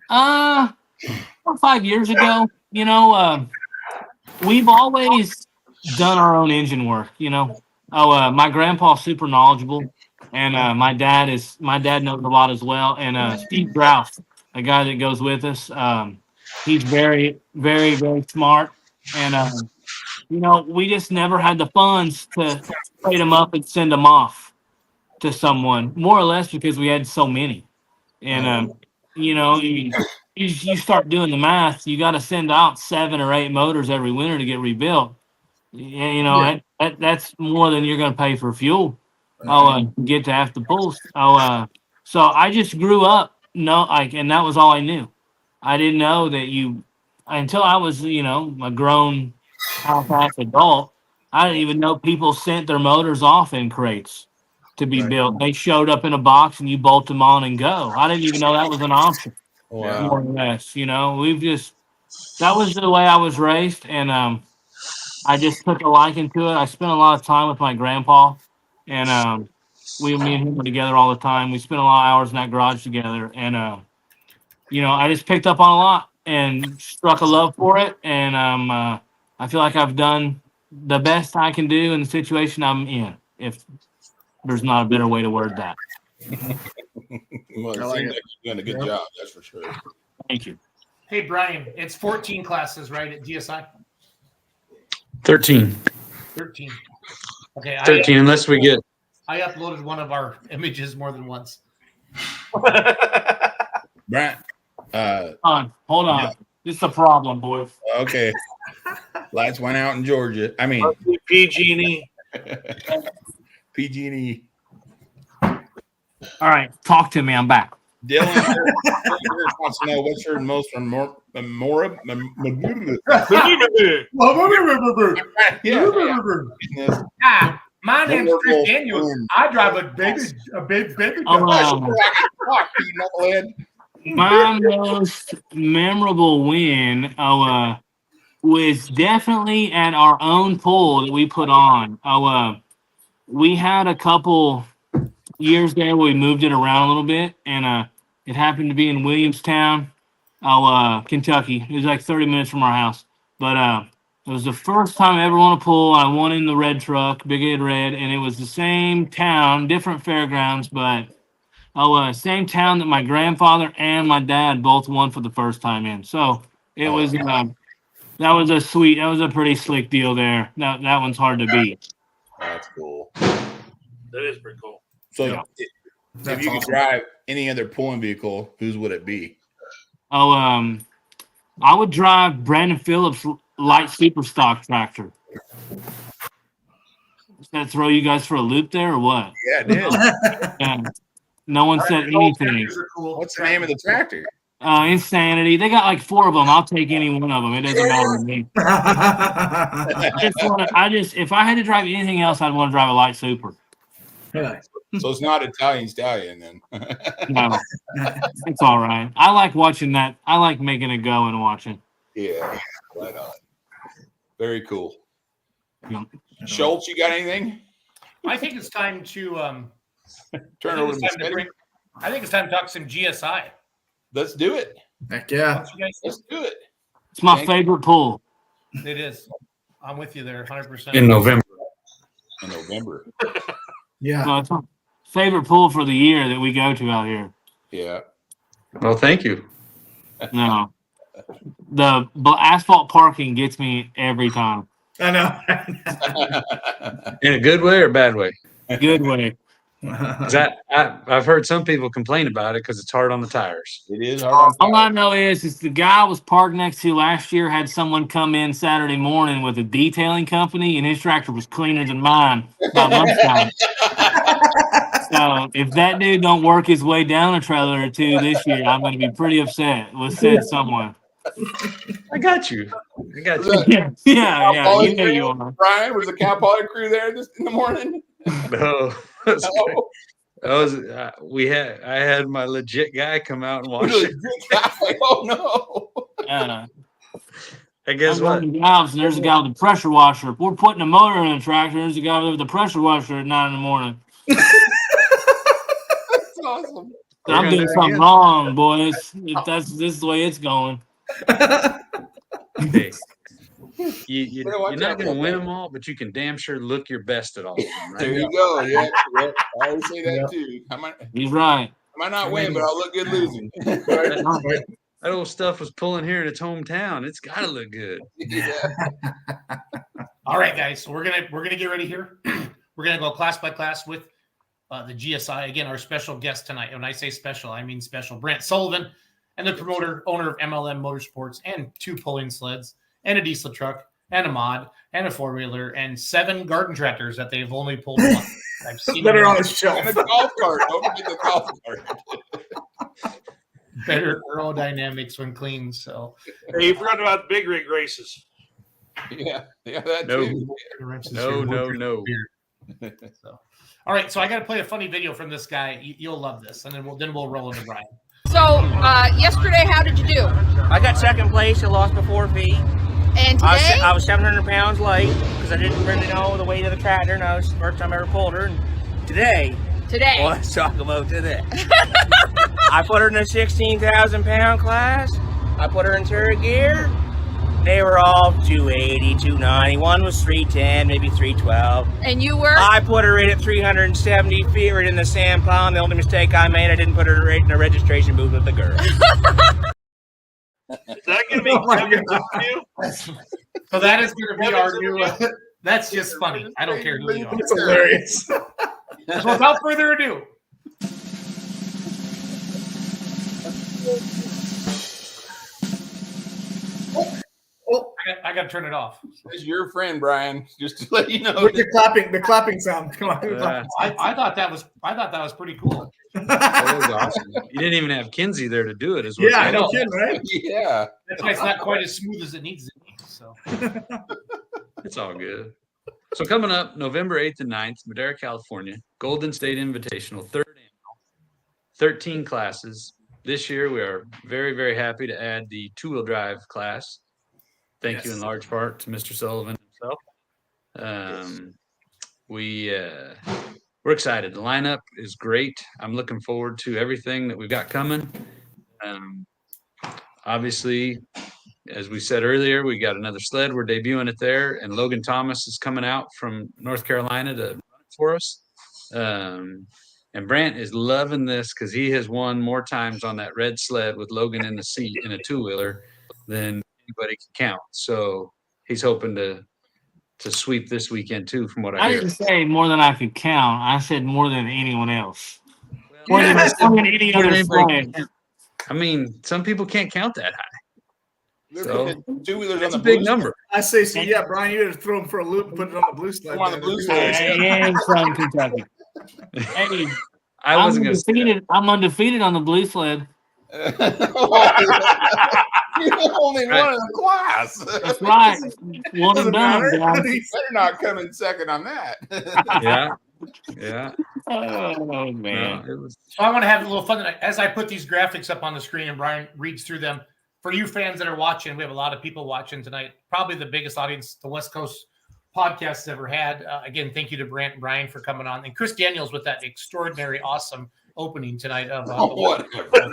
5 years ago. We've always done our own engine work. My grandpa's super knowledgeable, and my dad knows a lot as well. And Steve Grouse, the guy that goes with us, he's very, very, very smart. And we just never had the funds to trade them up and send them off to someone, more or less because we had so many. And you start doing the math, you got to send out 7 or 8 motors every winter to get rebuilt. That's more than you're going to pay for fuel. Get to half the pulls. So I just grew up, and that was all I knew. I didn't know that until I was, a grown half adult. I didn't even know people sent their motors off in crates to be built. They showed up in a box and you bolt them on and go. I didn't even know that was an option. Wow. More or less, that was the way I was raised, and I just took a liking to it. I spent a lot of time with my grandpa, and me and him were together all the time. We spent a lot of hours in that garage together, and I just picked up on a lot and struck a love for it, and I feel like I've done the best I can do in the situation I'm in, if there's not a better way to word that. Well, it seems like you're doing a good job, that's for sure. Thank you. Hey, Brian, it's 14 classes, right, at GSI? 13. 13. Okay. 13, unless we get. I uploaded one of our images more than once. Brant, Hold on. This is a problem, boys. okay. Lights went out in Georgia. I mean, PG&E. PG&E. All right, talk to me. I'm back. Dylan wants to know what's your most memorable. Hi, my name's Chris Daniels. I drive a baby. My most memorable win was definitely at our own pool that we put on. We had a couple years there where we moved it around a little bit, and it happened to be in Williamstown. Kentucky. It was like 30 minutes from our house. But it was the first time I ever won a pull. I won in the red truck, Big Ed Red, and it was the same town, different fairgrounds, but same town that my grandfather and my dad both won for the first time in. So it was that was a pretty slick deal there. That one's hard to beat. That's cool. That is pretty cool. So Yeah. if you could drive any other pulling vehicle, whose would it be? I would drive Brandon Phillips' light super stock tractor. Does that throw you guys for a loop there or what? Yeah, it did. Yeah. No one said anything. What's the name of the tractor? Insanity. They got like 4 of them. I'll take any one of them. It doesn't matter to me. If I had to drive anything else, I'd want to drive a light super. So it's not Italian Stallion then. No, it's all right. I like watching that. I like making it go and watching. Yeah, right on. Very cool. Yeah. Schultz, you got anything? I think it's time to Turn over to I think it's time to talk some GSI. Let's do it. Heck yeah. What you guys Let's do it. It's my favorite pull. think? It is. I'm with you there, 100%. In November. In November. Yeah. No, it's my favorite pull for the year that we go to out here. Yeah. Well, thank you. No, the asphalt parking gets me every time. I know. In a good way or bad way? Good way. 'Cause I've heard some people complain about it because it's hard on the tires. It is hard. All I know is the guy I was parked next to last year had someone come in Saturday morning with a detailing company, and his tractor was cleaner than mine by lunchtime. So if that dude don't work his way down a trailer or two this year, I'm going to be pretty upset with said someone. I got you. Yeah. You know you are. Brian, was the Cal Poly crew there in the morning? No. I had my legit guy come out and watch it. Oh no. And guess what? Valves, and there's a guy with a pressure washer. If we're putting a motor in a tractor, there's a guy with a pressure washer at 9 in the morning. That's awesome. I'm doing something wrong, boys. This is the way it's going. Hey, you're not going to win them all, but you can damn sure look your best at all of them. Right? There you go. Yeah. I always say that too. He's right. I might not win, but I'll look good losing. That old stuff was pulling here in its hometown. It's got to look good. Yeah. All right, guys. So we're gonna get ready here. We're gonna go class by class with the GSI. Again, our special guest tonight. When I say special, I mean special. Brant Sullivan, and the promoter, owner of MLM Motorsports, and 2 pulling sleds, and a diesel truck, and a mod, and a 4-wheeler, and 7 garden tractors that they've only pulled once. I've seen That are them on the shelf. And a golf cart. Don't forget the golf cart. better aerodynamics when clean. So Hey, you forgot about big rig races. Yeah, that No. too. No. So, all right. So I got to play a funny video from this guy. You'll love this, and then we'll roll into Brian. So yesterday, how did you do? I got second place. I lost by 4 feet. And today? I was 700 pounds light because I didn't really know the weight of the tractor, and that was the first time I ever pulled her. And today, let's talk about today. I put her in a 16,000 pound class. I put her in third gear. They were all 280, 290. One was 310, maybe 312. And you were? I put her in at 370 feet right in the sand pile. The only mistake I made, I didn't put her right in the registration booth with the girl. Is that going to be you? So that is going to be our new. That's just funny. I don't care who you are. It's hilarious. So without further ado, I got to turn it off. It's your friend, Brian. Just to let you know. With the clapping sound. Come on. I thought that was pretty cool. That was awesome. You didn't even have Kinsey there to do it as well. Yeah, I know, kidding, right? Yeah. That's why it's not quite as smooth as it needs to be. So It's all good. So coming up November 8th and 9th, Madera, California, Golden State Invitational, 3rd annual, 13 classes. This year we are very, very happy to add the 2-wheel drive class. Thank you in large part to Mr. Sullivan himself. We're excited. The lineup is great. I'm looking forward to everything that we've got coming. obviously, as we said earlier, we got another sled. We're debuting it there, and Logan Thomas is coming out from North Carolina to run it for us. And Brant is loving this because he has won more times on that red sled with Logan in the seat in a two-wheeler than anybody can count. So he's hoping to sweep this weekend too, from what I I hear. didn't say more than I could count. I said more than anyone else. More Yeah, than any more than other anybody sled. can. I mean, some people can't count that high. They're So, putting two-wheelers That's on a the big blue number. I say so. Yeah, Brian, you better throw him for a loop and put it on the blue sled. Come on the blue I sled. am from Kentucky. Hey, I wasn't going to say that. undefeated. I'm undefeated on the blue sled. You're only one in the class. That's right. One Doesn't and done, matter. guys. You better not come in second on that. Yeah. Oh man. No, it was. So I want to have a little fun tonight. As I put these graphics up on the screen and Brian reads through them, for you fans that are watching, we have a lot of people watching tonight. Probably the biggest audience the West Coast podcast has ever had. Again, thank you to Brant and Brian for coming on. And Chris Daniels with that extraordinary, awesome opening tonight. Of Whatever.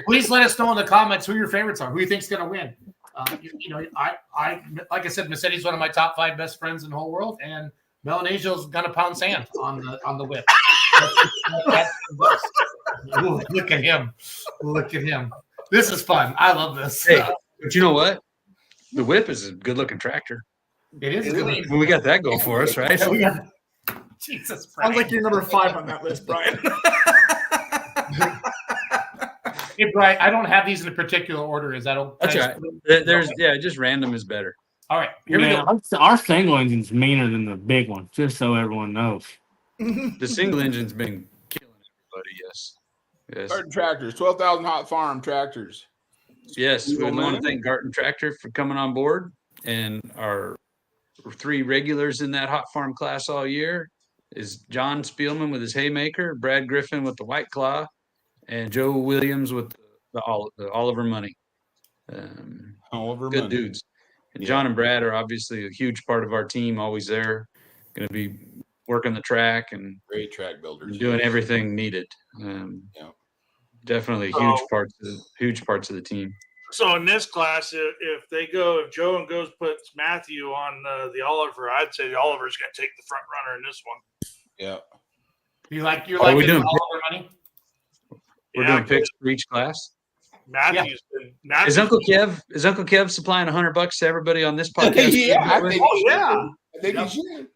Please let us know in the comments who your favorites are, who you think's going to win. I like I said, Mercedes is one of my top 5 best friends in the whole world, and Melanesio's gonna pound sand on the whip. Ooh, look at him! Look at him! This is fun. I love this. Hey, but you know what? The whip is a good-looking tractor. It is. Well, we got that going for us, right? Jesus Christ! Sounds like you're number 5 on that list, Brian. Hey, Brian, I don't have these in a particular order. Is that okay? That's right. There's just random is better. All right, here we go. Our single engine's meaner than the big one, just so everyone knows. The single engine's been killing everybody. Yes. Garden tractors, 12,000 hot farm tractors. Yes, we want to thank Garten Tractor for coming on board, and our 3 regulars in that hot farm class all year is John Spielman with his haymaker, Brad Griffin with the White Claw, and Joe Williams with the Oliver Money. Oliver Good Money. dudes. And John and Brad are obviously a huge part of our team, always there, going to be working the track and Great track builders. doing everything needed. Definitely huge parts of the team. So in this class, if Joe and Goes puts Matthew on the Oliver, I'd say the Oliver's going to take the front runner in this one. Yeah. You like Are we doing Oliver Money? We're doing picks for each class. Matthew's Is Uncle Kev supplying $100 to everybody on this podcast? Yeah, I think Oh yeah. I think he should.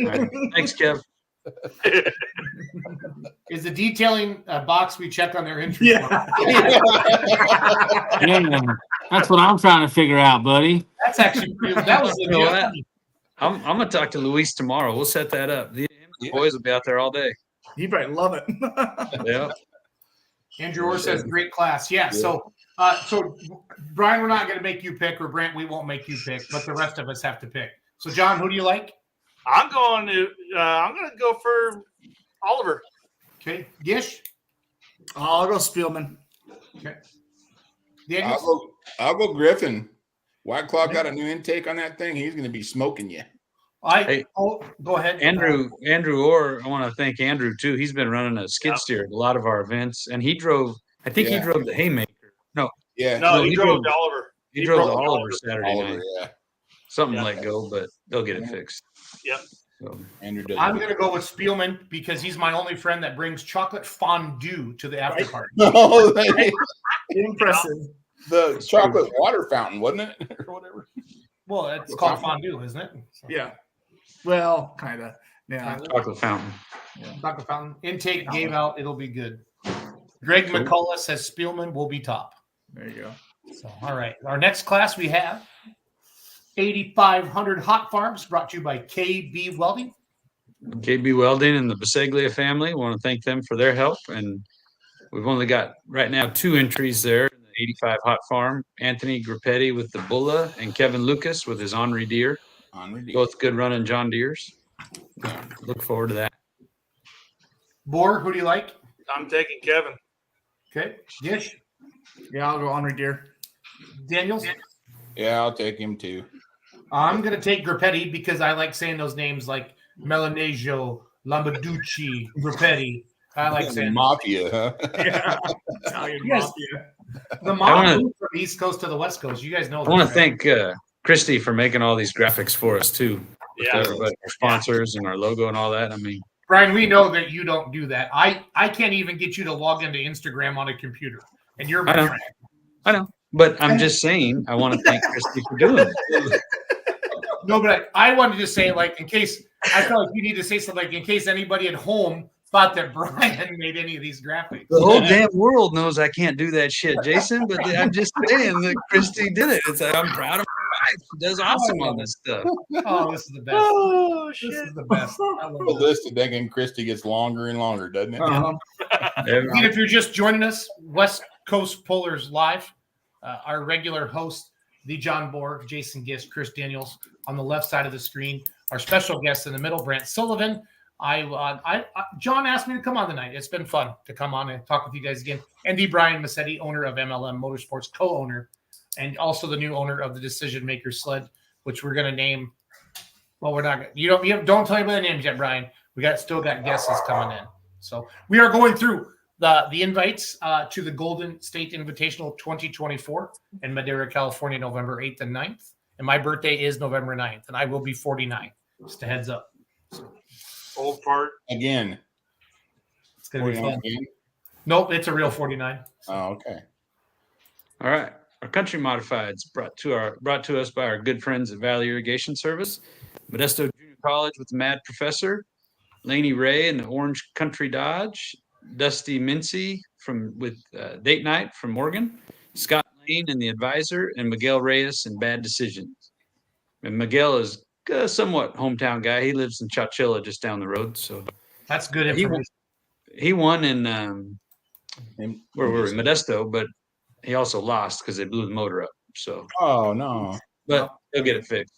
All right. Thanks, Kev. Is the detailing box we check on their entry? Yeah. Yeah, that's what I'm trying to figure out, buddy. That's actually that was You know what? legit. I'm gonna talk to Luis tomorrow. We'll set that up. The boys will be out there all day. You probably love it. Yeah. Andrew Orr says great class. Yeah. So Brian, we're not going to make you pick, or Brant, we won't make you pick, but the rest of us have to pick. So John, who do you like? I'm going to go for Oliver. Okay. Gish. I'll go Spielman. Okay. Daniels? I'll go Griffin. White Claw got a new intake on that thing. He's going to be smoking you. Go ahead. Andrew Orr, I want to thank Andrew too. He's been running a skid steer at a lot of our events, and he drove. I think he drove the haymaker. No, he drove the Oliver. He drove the Oliver Saturday Oliver, night. yeah. Something let go, but they'll get it fixed. Yep. So, Andrew does. I'm going to go with Spielman because he's my only friend that brings chocolate fondue to the after party. No, Impressive. the chocolate water fountain, wasn't it, or whatever? Well, it's called fondue, isn't it? So, Yeah. Well, kind of. Yeah. chocolate fountain. chocolate fountain. Intake gave out. It'll be good. Greg McCullough says Spielman will be top. There you go. So, all right. Our next class we have 8,500 Hot Farms brought to you by KB Welding. KB Welding and the Biseglia family. Want to thank them for their help. And we've only got right now 2 entries there in the 85 Hot Farm. Anthony Grappetti with the Bulla and Kevin Lucas with his Henri Deere. Both good running John Deeres. Look forward to that. Boar, who do you like? I'm taking Kevin. Okay. Gish. Yeah, I'll go Henri Deere. Daniels. Yeah, I'll take him too. I'm going to take Grappetti because I like saying those names like Melanesio, Lambaducci, Grappetti. I like saying Mafia, huh? Yeah. Italian Yes. mafia. The mom moved from the East Coast to the West Coast. You guys know. I want to thank Christy for making all these graphics for us too. Yeah. Everybody, our sponsors and our logo and all that. I mean, Brian, we know that you don't do that. I can't even get you to log into Instagram on a computer, and you're my friend. I know, but I'm just saying, I want to thank Christy for doing it. No, but I wanted to say, like, in case I felt like you need to say something, like, in case anybody at home thought that Brian made any of these graphics. The whole damn world knows I can't do that shit, Jason. But I'm just saying that Christy did it. It's like, I'm proud of her wife. She does awesome on this stuff. Oh, this is the best. Oh shit! This is the best. I love The it. list of Megan Christie gets longer and longer, doesn't it? And if you're just joining us, West Coast Pullers Live, our regular host, the John Borg, Jason Gist, Chris Daniels on the left side of the screen. Our special guest in the middle, Brant Sullivan. John asked me to come on tonight. It's been fun to come on and talk with you guys again. And D. Brian Massetti, owner of MLM Motorsports, co-owner, and also the new owner of the Decision Maker Sled, which we're going to name. Well, we're not. Don't tell anybody the names yet, Brian. We still got guesses coming in. So we are going through the invites to the Golden State Invitational 2024 in Madera, California, November 8th and 9th. And my birthday is November 9th, and I will be 49. Just a heads up. So, Old part. Again. it's going to be fun. Again? Nope, it's a real 49. Oh, okay. All right. Our country modifieds brought to us by our good friends at Valley Irrigation Service, Modesto Junior College with the Mad Professor, Laney Ray and the Orange Country Dodge, Dusty Mincy with Date Night from Morgan, Scott Lane and the Advisor, and Miguel Reyes and Bad Decisions. And Miguel is a somewhat hometown guy. He lives in Chowchilla just down the road. So That's good information. he won in where were we? Modesto, but he also lost because they blew the motor up. So Oh, no. but they'll get it fixed.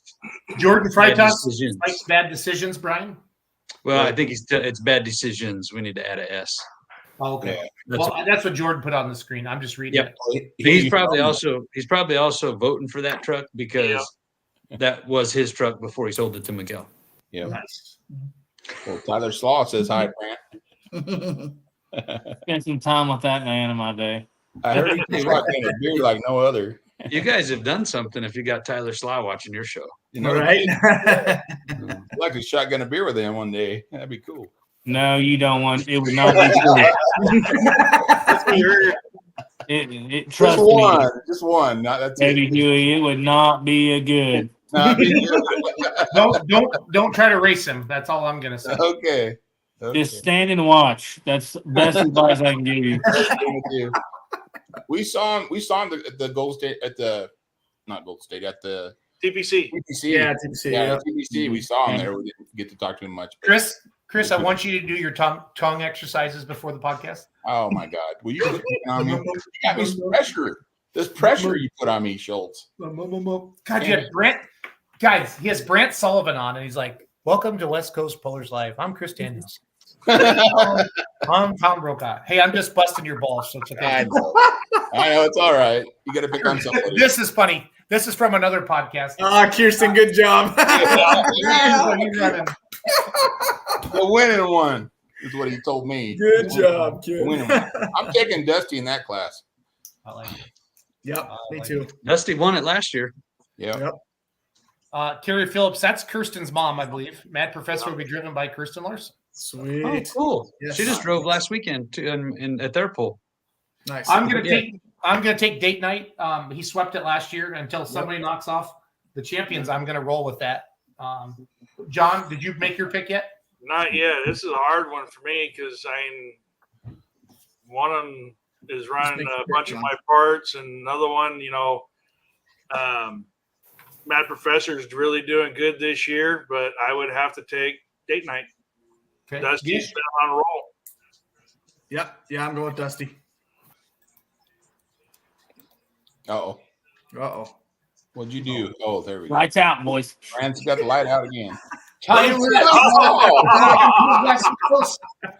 Jordan Bad Freitas decisions. likes bad decisions, Brian. Well, I think it's bad decisions. We need to add a S. Oh, okay. Yeah. That's what Jordan put on the screen. I'm just reading Yep. it. He's probably also voting for that truck because that was his truck before he sold it to Miguel. Yeah. Nice. Well, Tyler Slaw says hi, Brant. Spent some time with that man in my day. I heard he can shotgun a beer like no other. You guys have done something if you got Tyler Sly watching your show. You know, Right? I'd like to shotgun a beer with him one day. That'd be cool. No, you don't want. It would not be cool. It trust Just me, one. Just one. Not that's Baby it. Huey. It would not be a good. Not be good. Don't try to race him. That's all I'm gonna say. Okay. Just stand and watch. That's the best advice I can give you. We saw him at the Gold State at the not Gold State at the TPC. TPC. Yeah, TPC. Yeah, Yeah. TPC. We saw him there. We didn't get to talk to him much. but- Chris, I want you to do your tongue exercises before the podcast. Oh my God! Will you put on me? You got me some pressure. This pressure you put on me, Schultz. God, you had Brant. Guys, he has Brant Sullivan on, and he's like, "Welcome to West Coast Pullers Live. I'm Chris Daniels. I'm Tom Brokaw. Hey, I'm just busting your balls, so it's okay." I know it's all right. You got to pick on somebody. This is funny. This is from another podcast. Kirsten, good job. The winning one is what he told me. Good job, The kid. winning one. I'm taking Dusty in that class. I like it. Yep, me too. Dusty won it last year. Yeah. Terry Phillips, that's Kirsten's mom, I believe. Mad Professor will be driven by Kirsten Larson. Sweet. Oh, cool. Yes. She just drove last weekend at their pool. Nice. I'm gonna take date night. He swept it last year until somebody knocks off the champions. I'm gonna roll with that. John, did you make your pick yet? Not yet. This is a hard one for me because one of them is running a bunch of my parts, and another one, Mad Professor is really doing good this year, but I would have to take date night. Okay. Dusty's been on a roll. Yep. Yeah, I'm going with Dusty. Uh-oh. Uh-oh. What'd you do? Oh, there we go. Lights out, boys. Brant's got the light out again. Tyler,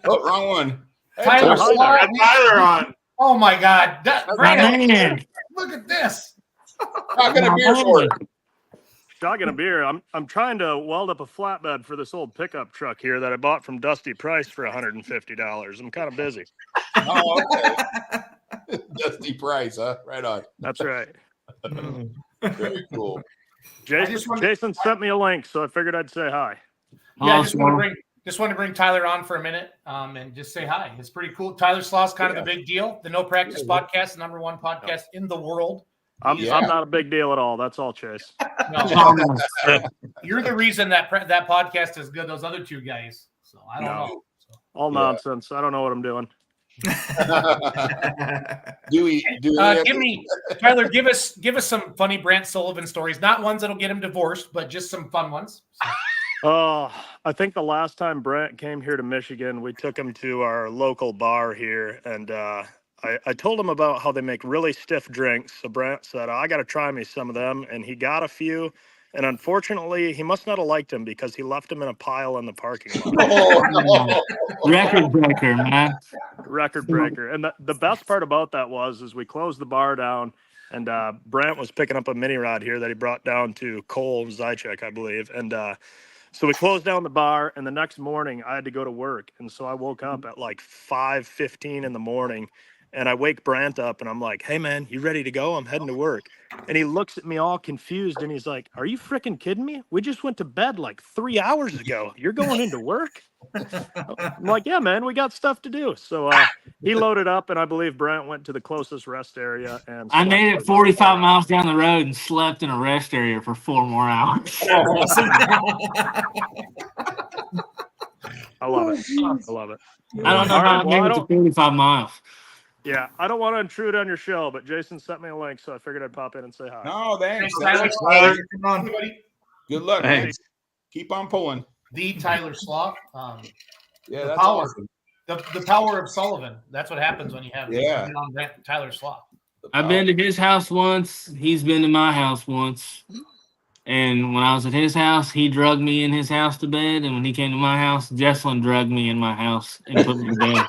Oh, wrong one. Tyler, Got Tyler on. oh my God, My man. look at this. Not gonna beer for it. Shotgun a beer. I'm trying to weld up a flatbed for this old pickup truck here that I bought from Dusty Price for $150. I'm kind of busy. Oh, okay. Dusty Price, huh? Right on. That's right. Very cool. Jason sent me a link, so I figured I'd say hi. Yeah, I just want to bring Tyler on for a minute and just say hi. It's pretty cool. Tyler Slaw's kind of the big deal. The No Practice Podcast, the #1 podcast in the world. I'm not a big deal at all. That's all, Chase. No. You're the reason that podcast is good. Those other two guys. So I don't know. So. All nonsense. I don't know what I'm doing. Tyler, give us some funny Brant Sullivan stories. Not ones that'll get him divorced, but just some fun ones. I think the last time Brant came here to Michigan, we took him to our local bar here, and I told him about how they make really stiff drinks. So Brant said, I got to try me some of them. And he got a few. And unfortunately, he must not have liked them because he left them in a pile in the parking lot. Record breaker, man. Record breaker. And the best part about that is we closed the bar down, and Brant was picking up a mini rod here that he brought down to Cole Zychek, I believe. And so we closed down the bar, and the next morning I had to go to work. And so I woke up at like 5:15 in the morning. And I wake Brant up and I'm like, hey, man, you ready to go? I'm heading to work. And he looks at me all confused and he's like, are you freaking kidding me? We just went to bed like 3 hours ago. You're going into work? I'm like, yeah, man, we got stuff to do. So he loaded up and I believe Brant went to the closest rest area. And I made it 45 miles down the road and slept in a rest area for 4 more hours. I love it. I love it. I don't know how I made it to 45 miles. Yeah, I don't want to intrude on your show, but Jason sent me a link, so I figured I'd pop in and say hi. No, thanks. Come on, everybody. Good luck. Thanks. Keep on pulling. The Tyler Slaw. Yeah, the that's power. awesome. The power of Sullivan. That's what happens when you have on Tyler Slaw. I've been to his house once. He's been to my house once. And when I was at his house, he drugged me in his house to bed. And when he came to my house, Jesselyn drugged me in my house and put me to bed.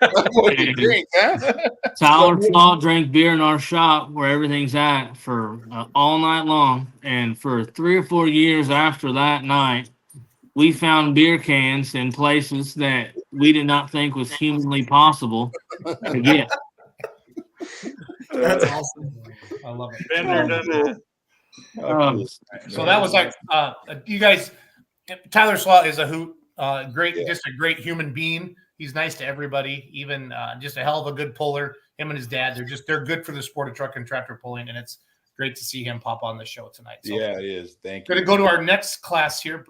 That's what you drink, huh? Tyler Slaw drank beer in our shop where everything's at for all night long. And for 3 or 4 years after that night, we found beer cans in places that we did not think was humanly possible to get. That's awesome. I love it. Been there, done that. So that was like you guys. Tyler Slaw is a hoot. Just a great human being. He's nice to everybody. Even just a hell of a good puller. Him and his dad. They're good for the sport of truck and tractor pulling, and it's great to see him pop on the show tonight. So yeah, it is. Thank you. Going to go to our next class here.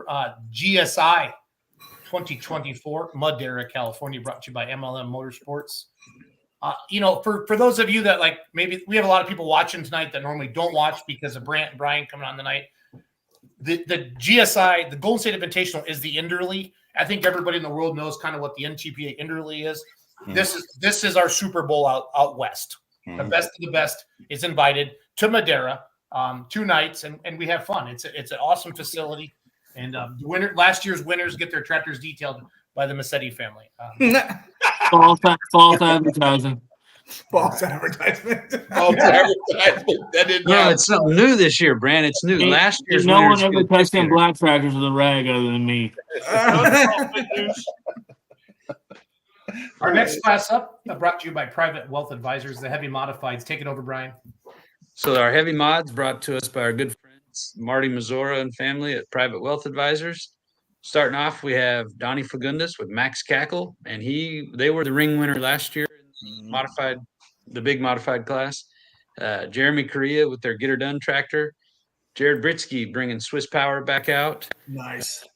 GSI 2024 Madera, California, brought to you by MLM Motorsports. For those of you that maybe we have a lot of people watching tonight that normally don't watch because of Brant and Brian coming on tonight. The GSI, the Golden State Invitational, is the Inderly. I think everybody in the world knows kind of what the NTPA Inderly is. Mm-hmm. This is our Super Bowl out west. Mm-hmm. The best of the best is invited to Madera 2 nights, and we have fun. It's an awesome facility, and last year's winners get their tractors detailed by the Massetti family. False advertising. False advertisement. No, it's something new this year, Brant. It's new. Last year's no one ever touched them black tractors with a rag other than me. Our next class up, brought to you by Private Wealth Advisors, the Heavy Modifieds. Take it over, Brian. So our heavy mods brought to us by our good friends Marty Mazzora and family at Private Wealth Advisors. Starting off, we have Donnie Fagundes with Max Cackle, and they were the ring winner last year in the big modified class. Jeremy Correa with their Get Her Done tractor. Jared Britsky bringing Swiss Power back out. Nice.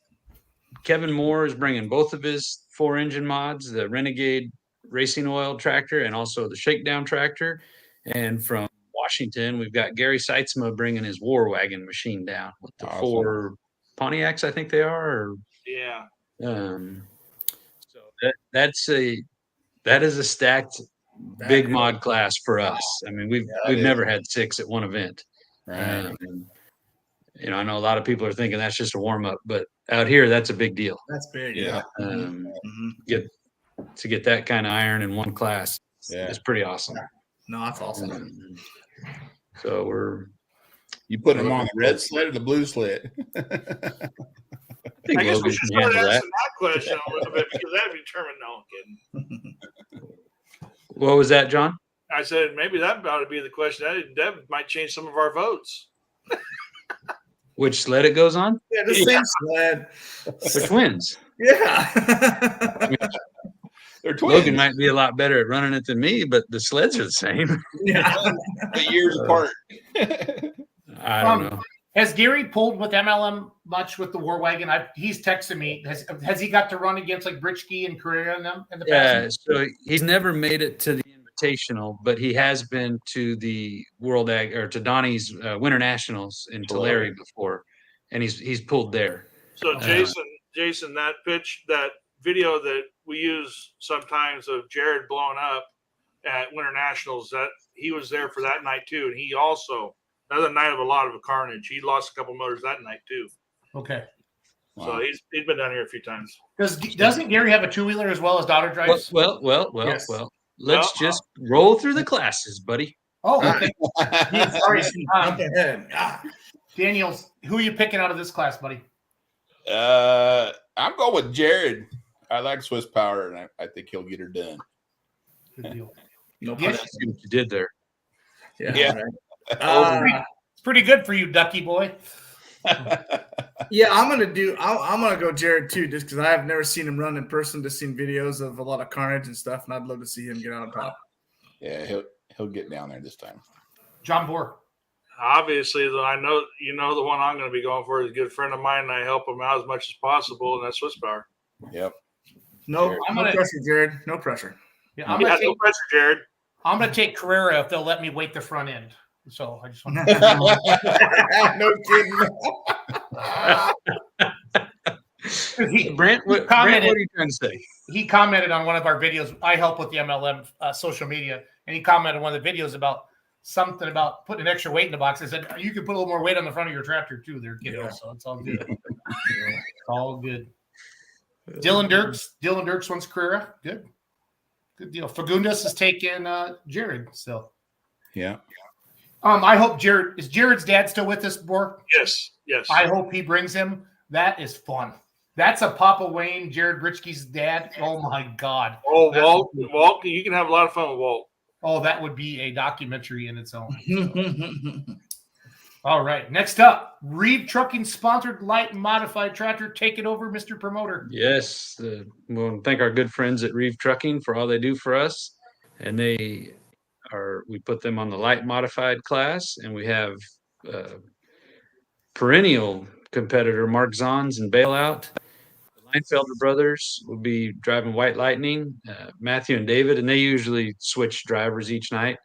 Kevin Moore is bringing both of his 4-engine mods, the Renegade Racing Oil tractor and also the Shakedown tractor. And from Washington, we've got Gary Seitzma bringing his War Wagon machine down with the 4 Pontiacs, I think they are. Yeah. So that is a stacked big mod class for us. I mean, we've never had 6 at one event. Right. I know a lot of people are thinking that's just a warm up, but out here that's a big deal. That's big. Yeah. Get that kind of iron in one class. Yeah. It's pretty awesome. No, that's awesome. So you put them on the red sled or the blue sled? I I guess we should start asking that question a little bit because that'd be determined. No, I'm kidding. What was that, John? I said maybe that ought to be the question. That might change some of our votes. Which sled it goes on? Yeah, the same sled. Which wins? Yeah. They're twins. Logan might be a lot better at running it than me, but the sleds are the same. Yeah. But years apart. I don't know. Has Gary pulled with MLM much with the War Wagon? He's texted me. Has he got to run against like Britschke and Carrera and them in the past? Yeah, so he's never made it to the Invitational, but he has been to the World Ag or to Donnie's Winter Nationals in Tulare before, and he's pulled there. So Jason, that video that we use sometimes of Jared blowing up at Winter Nationals, that he was there for that night too, and he also another night of a lot of carnage. He lost a couple motors that night too. Okay. So he's been down here a few times. Doesn't Gary have a two-wheeler as well as daughter drives? Well. Yes. Let's just roll through the classes, buddy. Oh, okay. Sorry. Jump ahead. Daniel, who are you picking out of this class, buddy? I'm going with Jared. I like Swiss Power, and I think he'll get her done. Good deal. No Yes. I see what you did there. Yeah. It's pretty good for you, Ducky boy. Yeah, I'm gonna go Jared too, just because I have never seen him run in person, just seen videos of a lot of carnage and stuff, and I'd love to see him get out on top. Yeah, he'll get down there this time. John Bohr. Obviously, I know the one I'm going to be going for is a good friend of mine, and I help him out as much as possible, and that's Swiss Power. Yep. No pressure, Jared. No pressure. Yeah, no pressure, Jared. I'm going to take Carrera if they'll let me wait the front end. So I just want to. No kidding. Brant, what are you trying to say? He commented on one of our videos. I help with the MLM social media, and he commented on one of the videos about something about putting an extra weight in the box. I said, you can put a little more weight on the front of your tractor too there, kiddo. So it's all good. It's all good. Dylan Dirks wants Carrera. Good deal. Fagundes is taking Jared. So yeah. I hope is Jared's dad still with us, Bork? Yes. I hope he brings him. That is fun. That's a Papa Wayne, Jared Britschke's dad. Oh my God. Oh, Walt, you can have a lot of fun with Walt. Oh, that would be a documentary in its own. All right. Next up, Reeve Trucking sponsored light modified tractor. Take it over, Mr. Promoter. Yes. We want to thank our good friends at Reeve Trucking for all they do for us. And we put them on the light modified class, and we have perennial competitor Mark Zons and Bailout. The Leinfelder brothers will be driving White Lightning, Matthew and David, and they usually switch drivers each night.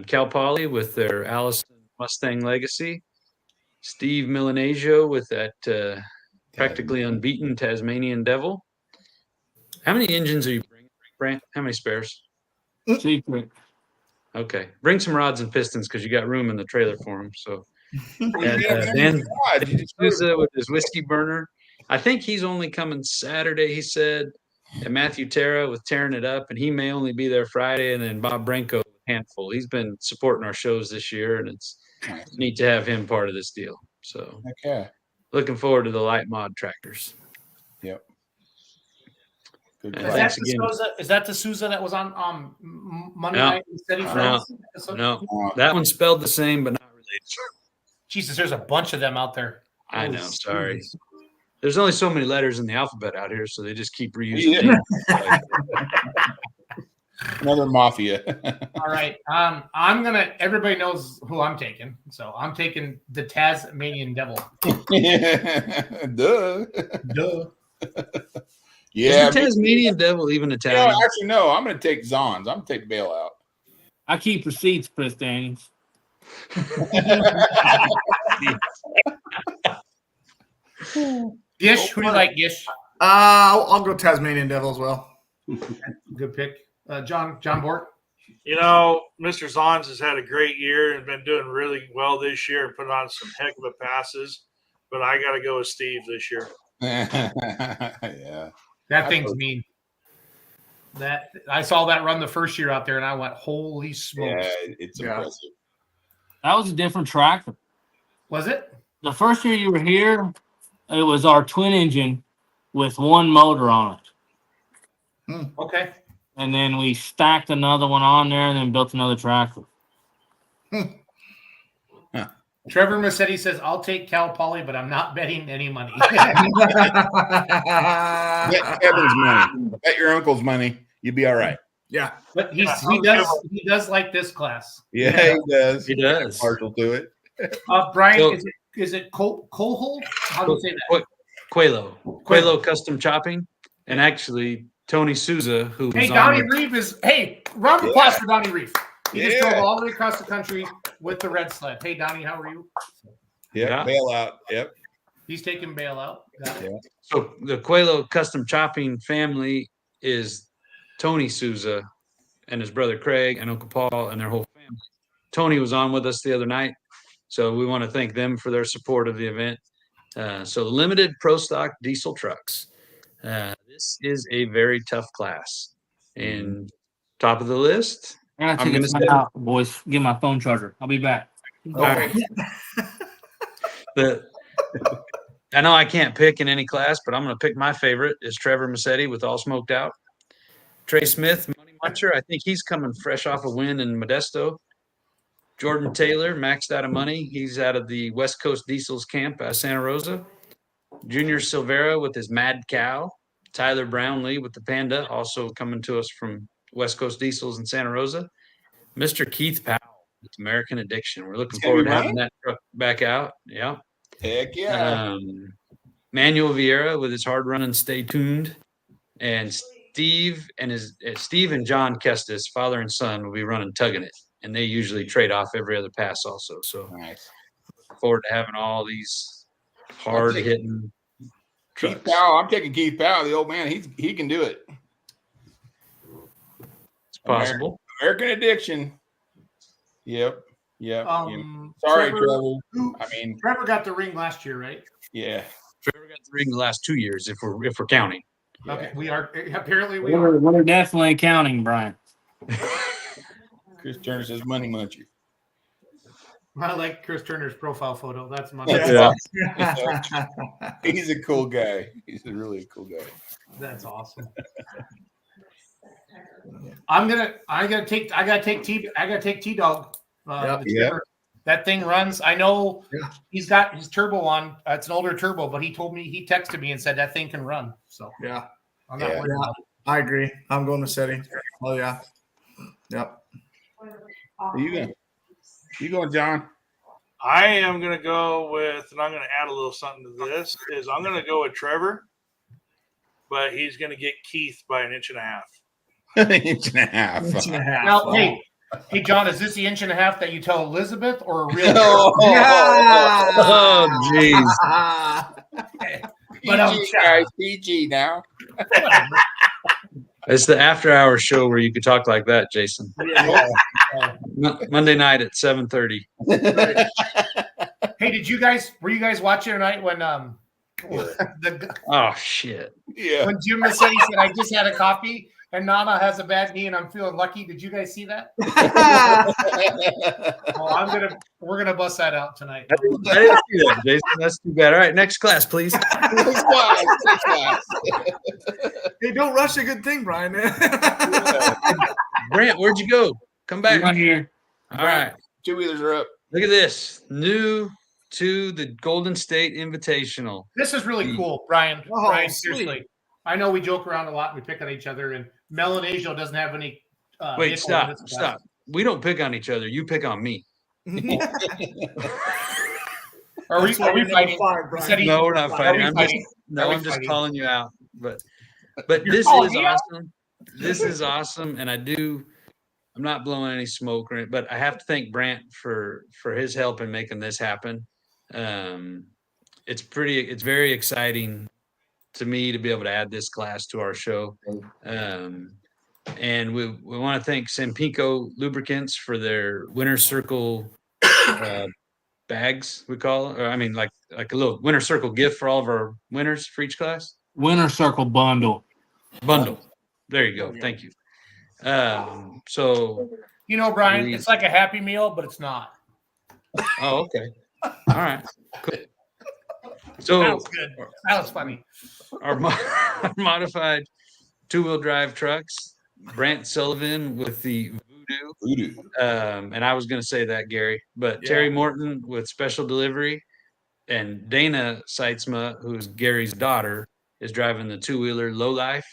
Cal Poly with their Allison Mustang Legacy, Steve Milanasio with that practically unbeaten Tasmanian Devil. How many engines are you bringing, Brant? How many spares? Secret. Okay, bring some rods and pistons because you got room in the trailer for them. So, Dan Souza with his whiskey burner. I think he's only coming Saturday, he said. And Matthew Terra with tearing it up, and he may only be there Friday. And then Bob Branco with Handful. He's been supporting our shows this year, and it's neat to have him part of this deal. So, looking forward to the light mod tractors. Yep. Is that the Souza that was on Monday night? No, that one's spelled the same, but not related. Jesus, there's a bunch of them out there. I know. Sorry. There's only so many letters in the alphabet out here, so they just keep reusing it. Another mafia. All right. Everybody knows who I'm taking. So I'm taking the Tasmanian Devil. Duh. Yeah. Is the Tasmanian Devil even Italian? Actually, no. I'm going to take Zons. I'm going to take Bailout. I keep receipts, Chris Daniels. Gish, who do you like, Gish? I'll go Tasmanian Devil as well. Good pick. John Bort. Mr. Zons has had a great year and been doing really well this year and put on some heck of a passes. But I got to go with Steve this year. Yeah. That thing's mean. That I saw that run the first year out there, and I went, "Holy smokes!" Yeah, it's impressive. That was a different tractor. Was it? The first year you were here, it was our twin engine with one motor on it. Okay. and then we stacked another one on there, and then built another tractor. Trevor Massetti says, "I'll take Cal Poly, but I'm not betting any money." Bet Kevin's money. Bet your uncle's money. You'll be all right. Yeah, but he does like this class. Yeah, he does. He does. Partial to it. Brian, So- is it Coal? How do you say that? Quelo Custom Chopping, and actually Tony Souza, who Hey, was on Donnie with- Reeve is. Hey, round of applause for Donnie Reeve. He just Yeah. drove all the way across the country with the red sled. Hey, Donnie, how are you? Yep, Yeah. bailout. Yep. He's taking bailout. Got it. Yeah. So the Quelo Custom Chopping family is Tony Souza and his brother Craig and Uncle Paul and their whole family. Tony was on with us the other night, so we want to thank them for their support of the event. So limited pro stock diesel trucks. This is a very tough class. And top of the list, I gotta I'm take gonna a say time out, boys. Get my phone charger. I'll be back. all right. I know I can't pick in any class, but I'm going to pick my favorite is Trevor Massetti with All Smoked Out. Trey Smith, Money Muncher. I think he's coming fresh off a win in Modesto. Jordan Taylor, maxed out of money. He's out of the West Coast Diesels camp at Santa Rosa. Junior Silvera with his Mad Cow. Tyler Brownlee with the Panda, also coming to us from West Coast Diesels in Santa Rosa. Mr. Keith Powell with American Addiction. We're looking It's gonna forward be to having mine? that truck back out. Yeah. Heck yeah. Manuel Vieira with his hard run and Stay Tuned. And Steve and John Kestis, father and son, will be running Tugging It. And they usually trade off every other pass also. So Nice. look forward to having all these hard hitting Keith trucks. Powell. I'm taking Keith Powell, the old man. He can do it. It's possible. American Addiction. Yep. Yep. Sorry, Trevor. Trevor got the ring last year, right? Yeah. Trevor got the ring the last 2 years if we're counting. Okay, we are apparently we are. We're definitely counting, Brian. Chris Turner says Money Muncher. I like Chris Turner's profile photo. That's my. Yeah. He's a cool guy. He's a really cool guy. That's awesome. I gotta take T-Dog. That thing runs. I know he's got his turbo on. It's an older turbo, but he texted me and said that thing can run. So yeah, I'm not worried about it. I agree. I'm going to Massetti. Oh yeah. Yep. Where you going? You going, John? I am going to go with, and I'm going to add a little something to this, is I'm going to go with Trevor, but he's going to get Keith by an inch and a half. Inch and a half. Inch and a half. Now, Wow. hey, John, is this the inch and a half that you tell Elizabeth or a real? Oh, jeez. But PG, guys, PG now. It's the after hour show where you could talk like that, Jason. Monday night at 7:30. Hey, were you guys watching tonight when Oh shit. Yeah. when Jim said I just had a coffee and Nana has a bad knee and I'm feeling lucky? Did you guys see that? Oh, we're gonna bust that out tonight. I didn't see that, Jason. That's too bad. All right, next class, please. Next class. Hey, don't rush a good thing, Brian. Brant, where'd you go? Come back. Right here. All right. Two wheelers are up. Look at this. New to the Golden State Invitational. This is really cool, Brian. Oh, Brian, sweet. seriously. I know we joke around a lot. We pick on each other, and Melanasio doesn't have any. Wait, nickel stop. in this class. Stop. We don't pick on each other. You pick on me. Are we That's why you're fighting? number 5, He Brian. said he- No, we're not Are fighting. we I'm just, fighting? no, Are we I'm just fighting? calling you out. But You're this calling is me out? awesome. This is awesome, and I'm not blowing any smoke or anything, but I have to thank Brant for his help in making this happen. It's very exciting to me to be able to add this class to our show. And we want to thank Sampico Lubricants for their Winter Circle bags, we call it. Or, I mean, like a little Winter Circle gift for all of our winners for each class. Winter Circle bundle. There you go. Thank you. So, You know, Brian, it's like a Happy Meal, but it's not. oh, okay. All right. Cool. So That was good. That was funny. our modified 2-wheel drive trucks Brant Sullivan with the Voodoo. And I was going to say that, Gary, but Yeah. Terry Morton with Special Delivery, and Dana Seitzma, who's Gary's daughter, is driving the two-wheeler Low Life,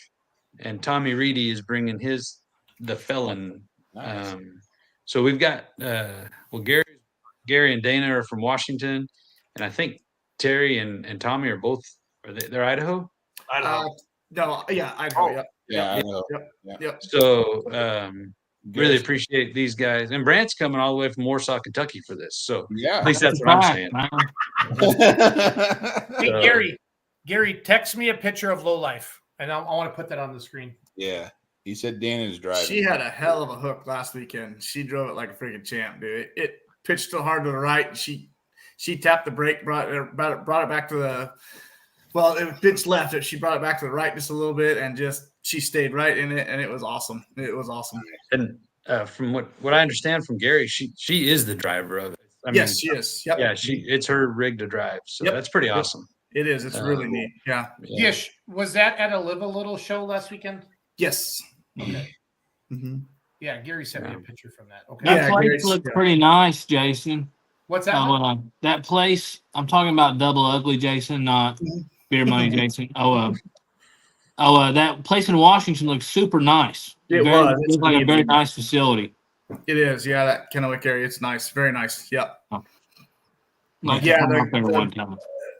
and Tommy Reedy is bringing the Felon. Nice. So we've got Gary and Dana are from Washington, and I think Terry and Tommy are both they're Idaho. No, yeah, Idaho. Yep. Yeah, Yep. I know. Yep. Yeah. Yep. So really appreciate these guys, and Brant's coming all the way from Warsaw, Kentucky for this. So Yeah, at least that's what I'm saying. Hey, Gary, text me a picture of Low Life, and I want to put that on the screen. Yeah, he said Dana's driving. She had a hell of a hook last weekend. She drove it like a freaking champ, dude. It pitched so hard to the right. And she tapped the brake, brought it back to the. Well, it pitched left. She brought it back to the right just a little bit, and she stayed right in it, and it was awesome. It was awesome. And from what I understand from Gary, she is the driver of it. Yes, she is. Yep. Yeah, it's her rig to drive. So that's pretty awesome. It is. It's really neat. Yeah. Gish, was that at a Live a Little show last weekend? Yes. Okay. Mm-hmm. Yeah, Gary sent me a picture from that. Okay. That place looked pretty nice, Jason. What's that? That place, I'm talking about Double Ugly, Jason, not Beer Money, Jason. That place in Washington looks super nice. It looks like a very nice facility. It is. Yeah, that Kennewick area. It's nice. Very nice. Yep.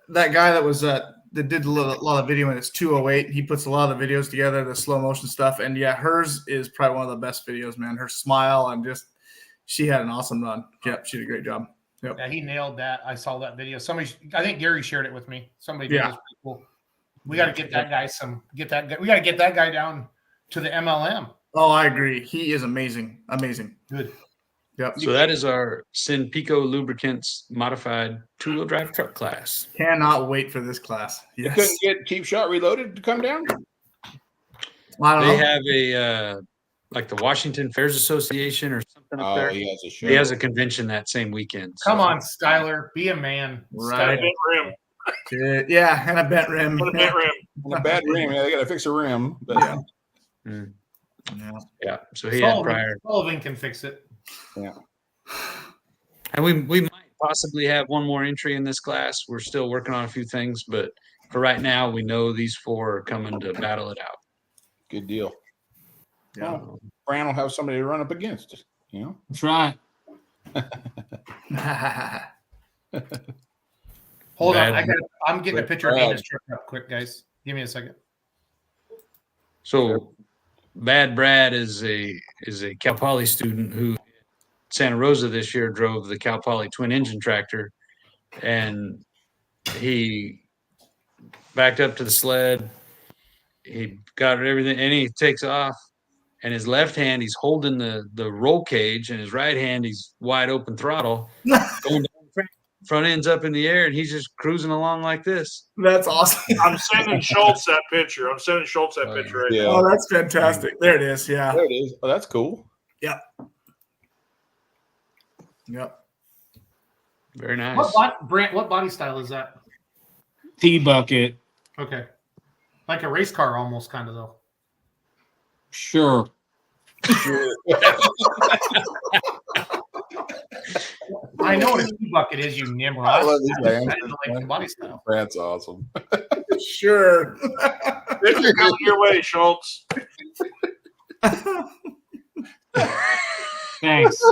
That guy that was that did a lot of video in his 208. He puts a lot of videos together, the slow motion stuff, and yeah, hers is probably one of the best videos, man. Her smile and she had an awesome run. Yep, she did a great job. Yep. Yeah, he nailed that. I saw that video. I think Gary shared it with me. Somebody did. It was pretty cool. We got to get that guy we got to get that guy down to the MLM. Oh, I agree. He is amazing. Amazing. Good. Yep. So that is our Sinpico Lubricants modified two-wheel drive truck class. Cannot wait for this class. You Yes. couldn't get Cheap Shot Reloaded to come down? They have a like the Washington Fairs Association or something up there. He has a show. He has a convention that same weekend. Come on, Skyler. Be a man. Right. Skyler. Rim. Yeah, and a bent rim. And a bent rim. And a bad rim. Yeah, they got to fix a rim. But yeah. So he had prior. Sullivan can fix it. Yeah. And we might possibly have one more entry in this class. We're still working on a few things, but for right now, we know these four are coming to battle it out. Good deal. Yeah. Well, Brant will have somebody to run up against. That's right. Hold on. I'm getting a picture of Dana's truck up quick, guys. Give me a second. So Bad Brad is a Cal Poly student who Santa Rosa this year drove the Cal Poly twin engine tractor, and he backed up to the sled. He got everything, and he takes off. And his left hand, he's holding the roll cage, and his right hand, he's wide open throttle, going down, front end's up in the air, and he's just cruising along like this. That's awesome. I'm sending Schultz that picture. Right Yeah. now. Oh, that's fantastic. There it is. Yeah. There it is. Oh, that's cool. Yep. Yep. Very nice. Brant, what body style is that? T-bucket. Okay. Like a race car almost, kind of, though. Sure. I know what a T-bucket is, you nimrod. I love this I man. didn't like the body style. Brant's awesome. Sure. Picture coming your way, Schultz. Thanks.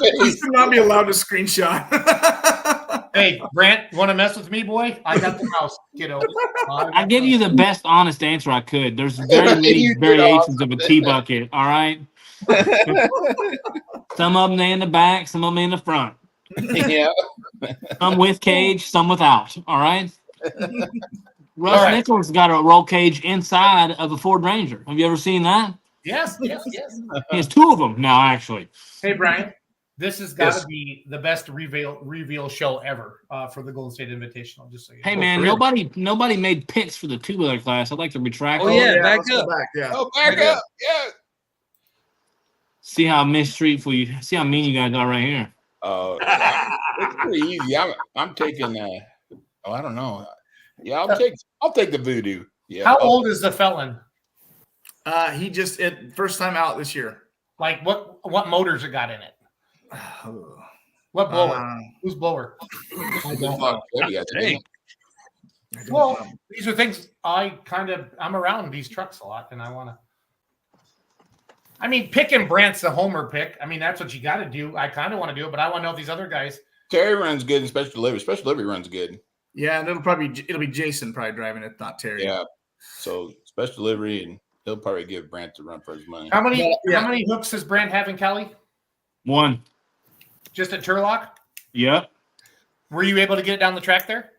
He should not be allowed to screenshot. Hey, Brant, want to mess with me, boy? I got the house, kiddo. I give you the best honest answer I could. There's very many variations of a T-bucket, all right? Some of them in the back, some of them in the front. Yeah. Some with cage, some without, all right? Russ Nichols got a roll cage inside of a Ford Ranger. Have you ever seen that? Yes. He has two of them now, actually. Hey, Brian, this has got to be the best reveal show ever for the Golden State Invitational. Just so you know. Hey, man, nobody made picks for the two-wheeler class. I'd like to retract. Oh, yeah, back up. Oh, back up. Yeah. See how mistreatful you. See how mean you guys are right here. It's pretty easy. I'm taking. I don't know. Yeah, I'll take the Voodoo. Yeah. How old is the felon? He just first time out this year. Like what motors it got in it? What blower? Whose blower? I don't know. Maybe, I think. Well, these are things I'm around these trucks a lot, and I want to. I mean, picking Brant's the homer pick. I mean, that's what you got to do. I kind of want to do it, but I want to know if these other guys. Terry runs good in special delivery. Special delivery runs good. Yeah, and it'll be Jason probably driving it, not Terry. Yeah. So special delivery, and he'll probably give Brant the run for his money. How many hooks does Brant have in Kelly? 1. Just at Turlock? Yep. Were you able to get it down the track there?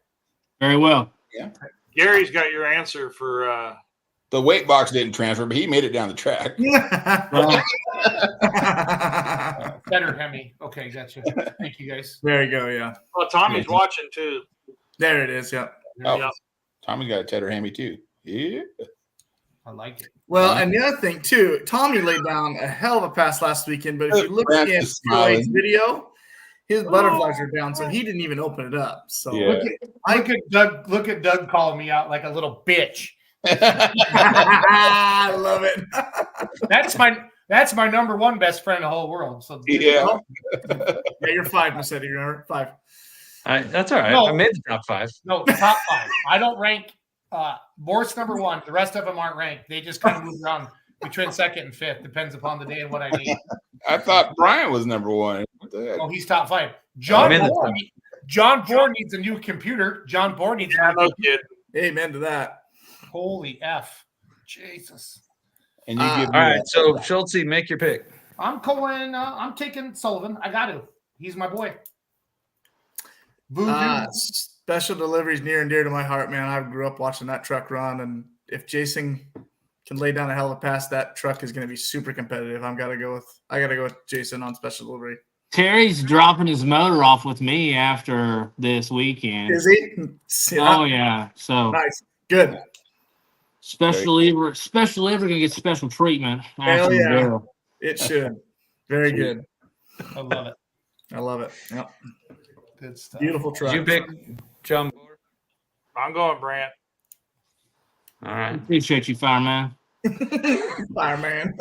Very well. Yeah. Gary's got your answer for the weight box didn't transfer, but he made it down the track. Better Hemi. Okay, gotcha. Thank you guys. There you go. Yeah. Well, Tommy's watching too. There it is. Yep. Oh, Tommy's got a Tedder Hemi too. Yeah. I like it. Well, and the other thing too, Tommy laid down a hell of a pass last weekend, but if you look at his video, his butterflies are down, so he didn't even open it up. So look at Doug calling me out like a little bitch. I love it. That's my number one best friend in the whole world. So yeah, you're 5, Massetti. Remember 5. That's all right. No, I made the top 5. No, top 5. I don't rank. Bort's number 1. The rest of them aren't ranked. They just kind of move around between 2nd and 5th. Depends upon the day and what I need. I thought Brian was number 1. What the heck? Oh, he's top 5. John Bohr needs a new computer. John Bohr needs a new computer. Amen to that. Holy F. Jesus. And you give all right, so Schultze, make your pick. I'm taking Sullivan. I got to. He's my boy. Special deliveries near and dear to my heart, man. I grew up watching that truck run, and if Jason can lay down a hell of a pass, that truck is going to be super competitive. I got to go with Jason on special delivery. Terry's dropping his motor off with me after this weekend. Is he? Oh yeah. So nice, good. Special delivery gonna get special treatment. Hell yeah, it should. Very good. I love it. I love it. Yep. Good stuff. Beautiful truck. Did you pick John Bohr? I'm going Brant. All right. Appreciate you, fireman. Fireman.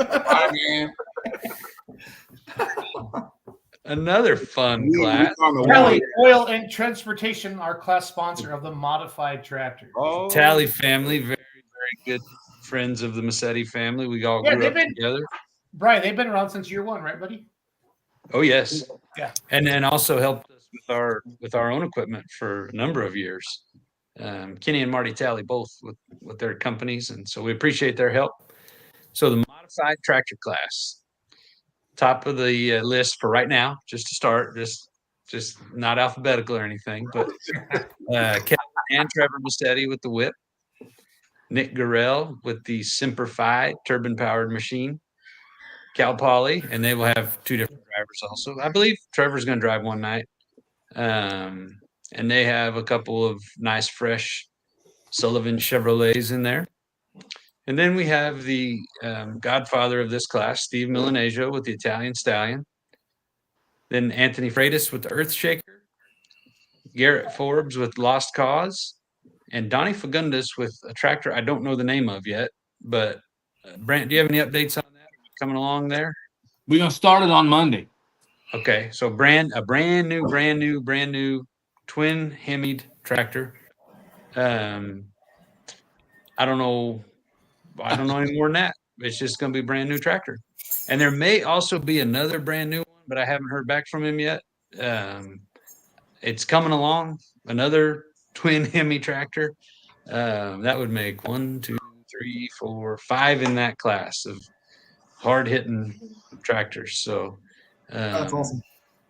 Another fun class. Kelly Oil and Transportation, our class sponsor of the modified tractor. Oh. Tally family, very, very good friends of the Massetti family. We all grew up together. Brian, they've been around since year 1, right, buddy? Oh yes. Yeah. And then also helped us with our own equipment for a number of years. Kenny and Marty Tally both with their companies, and so we appreciate their help. So the modified tractor class, top of the list for right now, just to start, just not alphabetical or anything, but Kevin and Trevor Massetti with the whip, Nick Garrell with the Simplified turbine powered machine, Cal Poly, and they will have 2 different drivers also. I believe Trevor's going to drive one night. And they have a couple of nice, fresh Sullivan Chevrolets in there. And then we have the godfather of this class, Steve Milanesio with the Italian Stallion. Then Anthony Freitas with the Earthshaker. Garrett Forbes with Lost Cause. And Donnie Fagundes with a tractor I don't know the name of yet. But, Brant, do you have any updates on that coming along there? We're going to start it on Monday. Okay, so a brand new twin Hemied tractor. I don't know any more than that. It's just going to be a brand new tractor. And there may also be another brand new one, but I haven't heard back from him yet. It's coming along, another twin Hemi tractor. That would make 1, 2, 3, 4, 5 in that class of hard-hitting tractors. So that's awesome.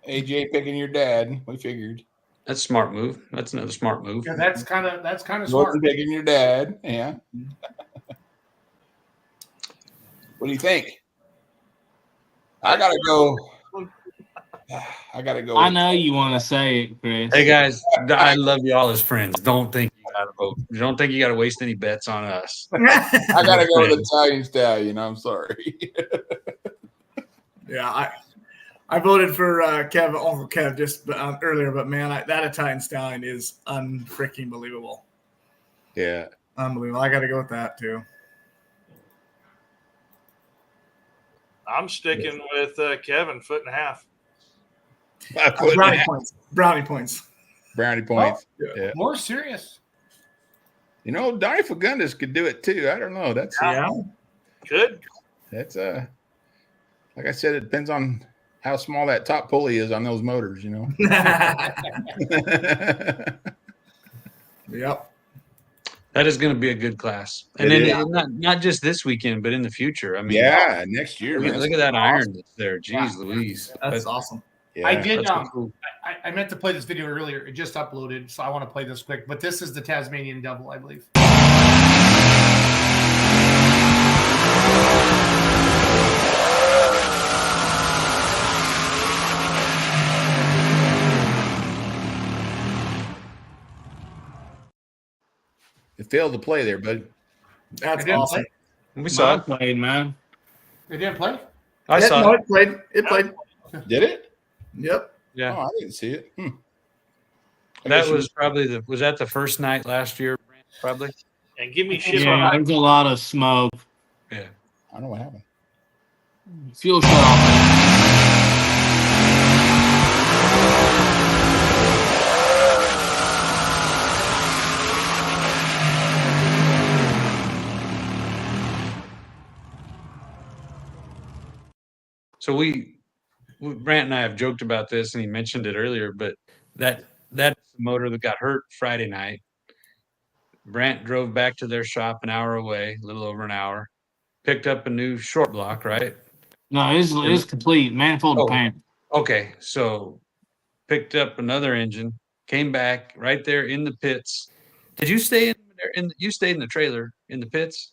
AJ picking your dad. We figured. That's a smart move. That's another smart move. Yeah, that's kind of smart. Norton picking your dad. Yeah. What do you think? I gotta go. I know you want to say it, Chris. Hey guys, I love you all as friends. Don't think you gotta vote. Don't think you gotta waste any bets on us. I gotta go with Italian Stallion. I'm sorry. Yeah, I voted for Uncle Kev just earlier, but man, that Italian Stallion is unfreaking believable. Yeah, unbelievable. I got to go with that too. I'm sticking with Kevin, 1.5 feet. Brownie points. Brownie points. Brownie points. Oh, yeah. More serious. You know, Donnie Fagundes could do it too. I don't know. That's Good. That's like I said, it depends on how small that top pulley is on those motors, you know. Yep. That is going to be a good class, and then not just this weekend, but in the future. I mean, next year. Look at that iron that's there. Jeez, Louise, that's awesome. Yeah, I did. Cool. I meant to play this video earlier. It just uploaded, so I want to play this quick. But this is the Tasmanian Devil, I believe. It failed to play there, bud. That's awesome. We saw it. Played, man. It didn't play? I saw it. It played. It played. Did it? Yep. Yeah. Oh, I didn't see it. That was probably was that the first night last year, probably? And give me shit Yeah, on there's a lot of smoke. Yeah. I don't know what happened. Fuel shut off. So Brant and I have joked about this, and he mentioned it earlier, but that motor that got hurt Friday night, Brant drove back to their shop an hour away, a little over an hour, picked up a new short block, right? No, it's complete. Manifold to pan. Okay, so picked up another engine, came back right there in the pits. Did you stay you stayed in the trailer in the pits?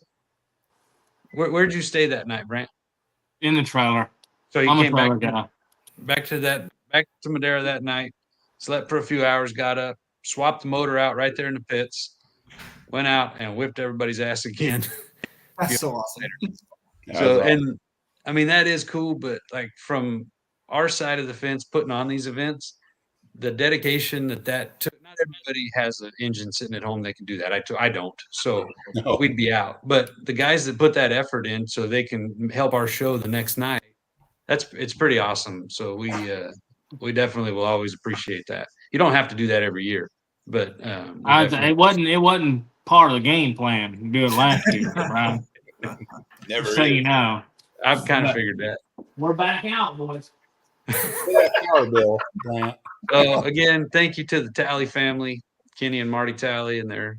Where did you stay that night, Brant? In the trailer. So you I'm a came trailer back guy. back to Madera that night, slept for a few hours, got up, swapped the motor out right there in the pits, went out and whipped everybody's ass again. That's so awesome. So, and I mean, that is cool, but like from our side of the fence, putting on these events, the dedication that took, not everybody has an engine sitting at home they can do that. I don't, so we'd be out. But the guys that put that effort in so they can help our show the next night, it's pretty awesome. So we definitely will always appreciate that. You don't have to do that every year, but It wasn't part of the game plan to do it last year, right? Never. So you know, I've kind of figured that. we're back out, boys. Power bill, Brant. So again, thank you to the Talley family, Kenny and Marty Talley, and their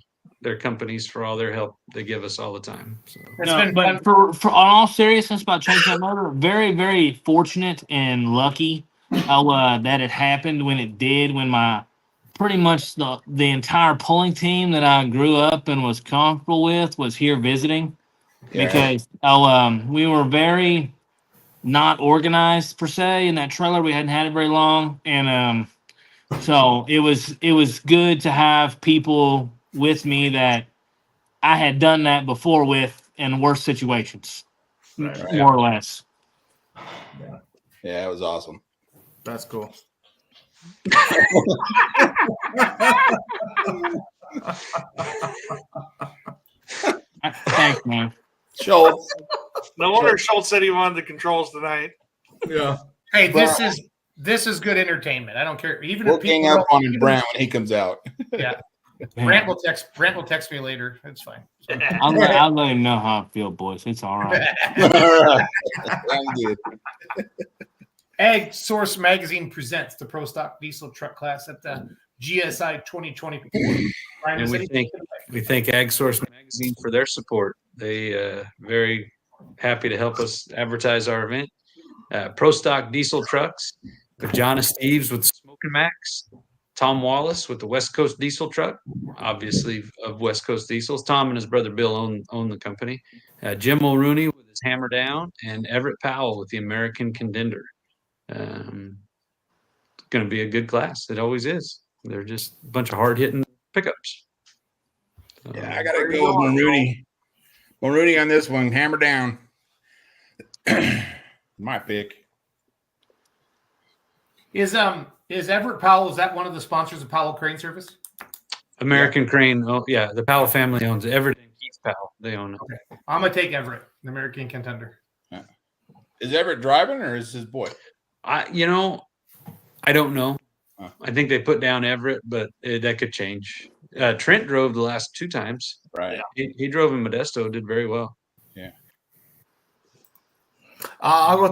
companies for all their help they give us all the time. So. But for on all seriousness about changing that motor, very, very fortunate and lucky that it happened when it did, when my pretty much the entire pulling team that I grew up and was comfortable with was here visiting. Yeah. Because we were very not organized per se in that trailer. We hadn't had it very long, and so it was good to have people with me that I had done that before with in worse situations, more or less. Yeah, it was awesome. That's cool. Thanks, man. Schultz. No wonder Schultz said he wanted the controls tonight. Yeah. Hey, this is good entertainment. I don't care. Even We'll if people gang up don't- on Brown when he comes out. Yeah. Brant will text me later. It's fine. So- I'll let him know how I feel, boys. It's all right. Sounds good. Ag Source Magazine presents the Pro Stock Diesel Truck Class at the GSI 2024. Brian, And is we anything- thank Ag Source Magazine for their support. They very happy to help us advertise our event. Pro Stock Diesel Trucks with John and Steves with Smoking Max, Tom Wallace with the West Coast Diesel Truck, obviously of West Coast Diesels. Tom and his brother Bill own the company. Jim Mulrooney with his Hammer Down, and Everett Powell with the American Contender. Going to be a good class. It always is. They're just a bunch of hard hitting pickups. Yeah, I gotta go with Mulrooney. Mulrooney on this one. Hammer down. My pick. Is Everett Powell, is that one of the sponsors of Powell Crane Service? American Crane. Oh yeah, the Powell family owns everything. Keith Powell, they own it. Okay. I'm gonna take Everett, the American Contender. Yeah, Is Everett driving or is his boy? I don't know. I think they put down Everett, but that could change. Trent drove the last 2 times. Right. He drove in Modesto, did very well. Yeah. I'll go with the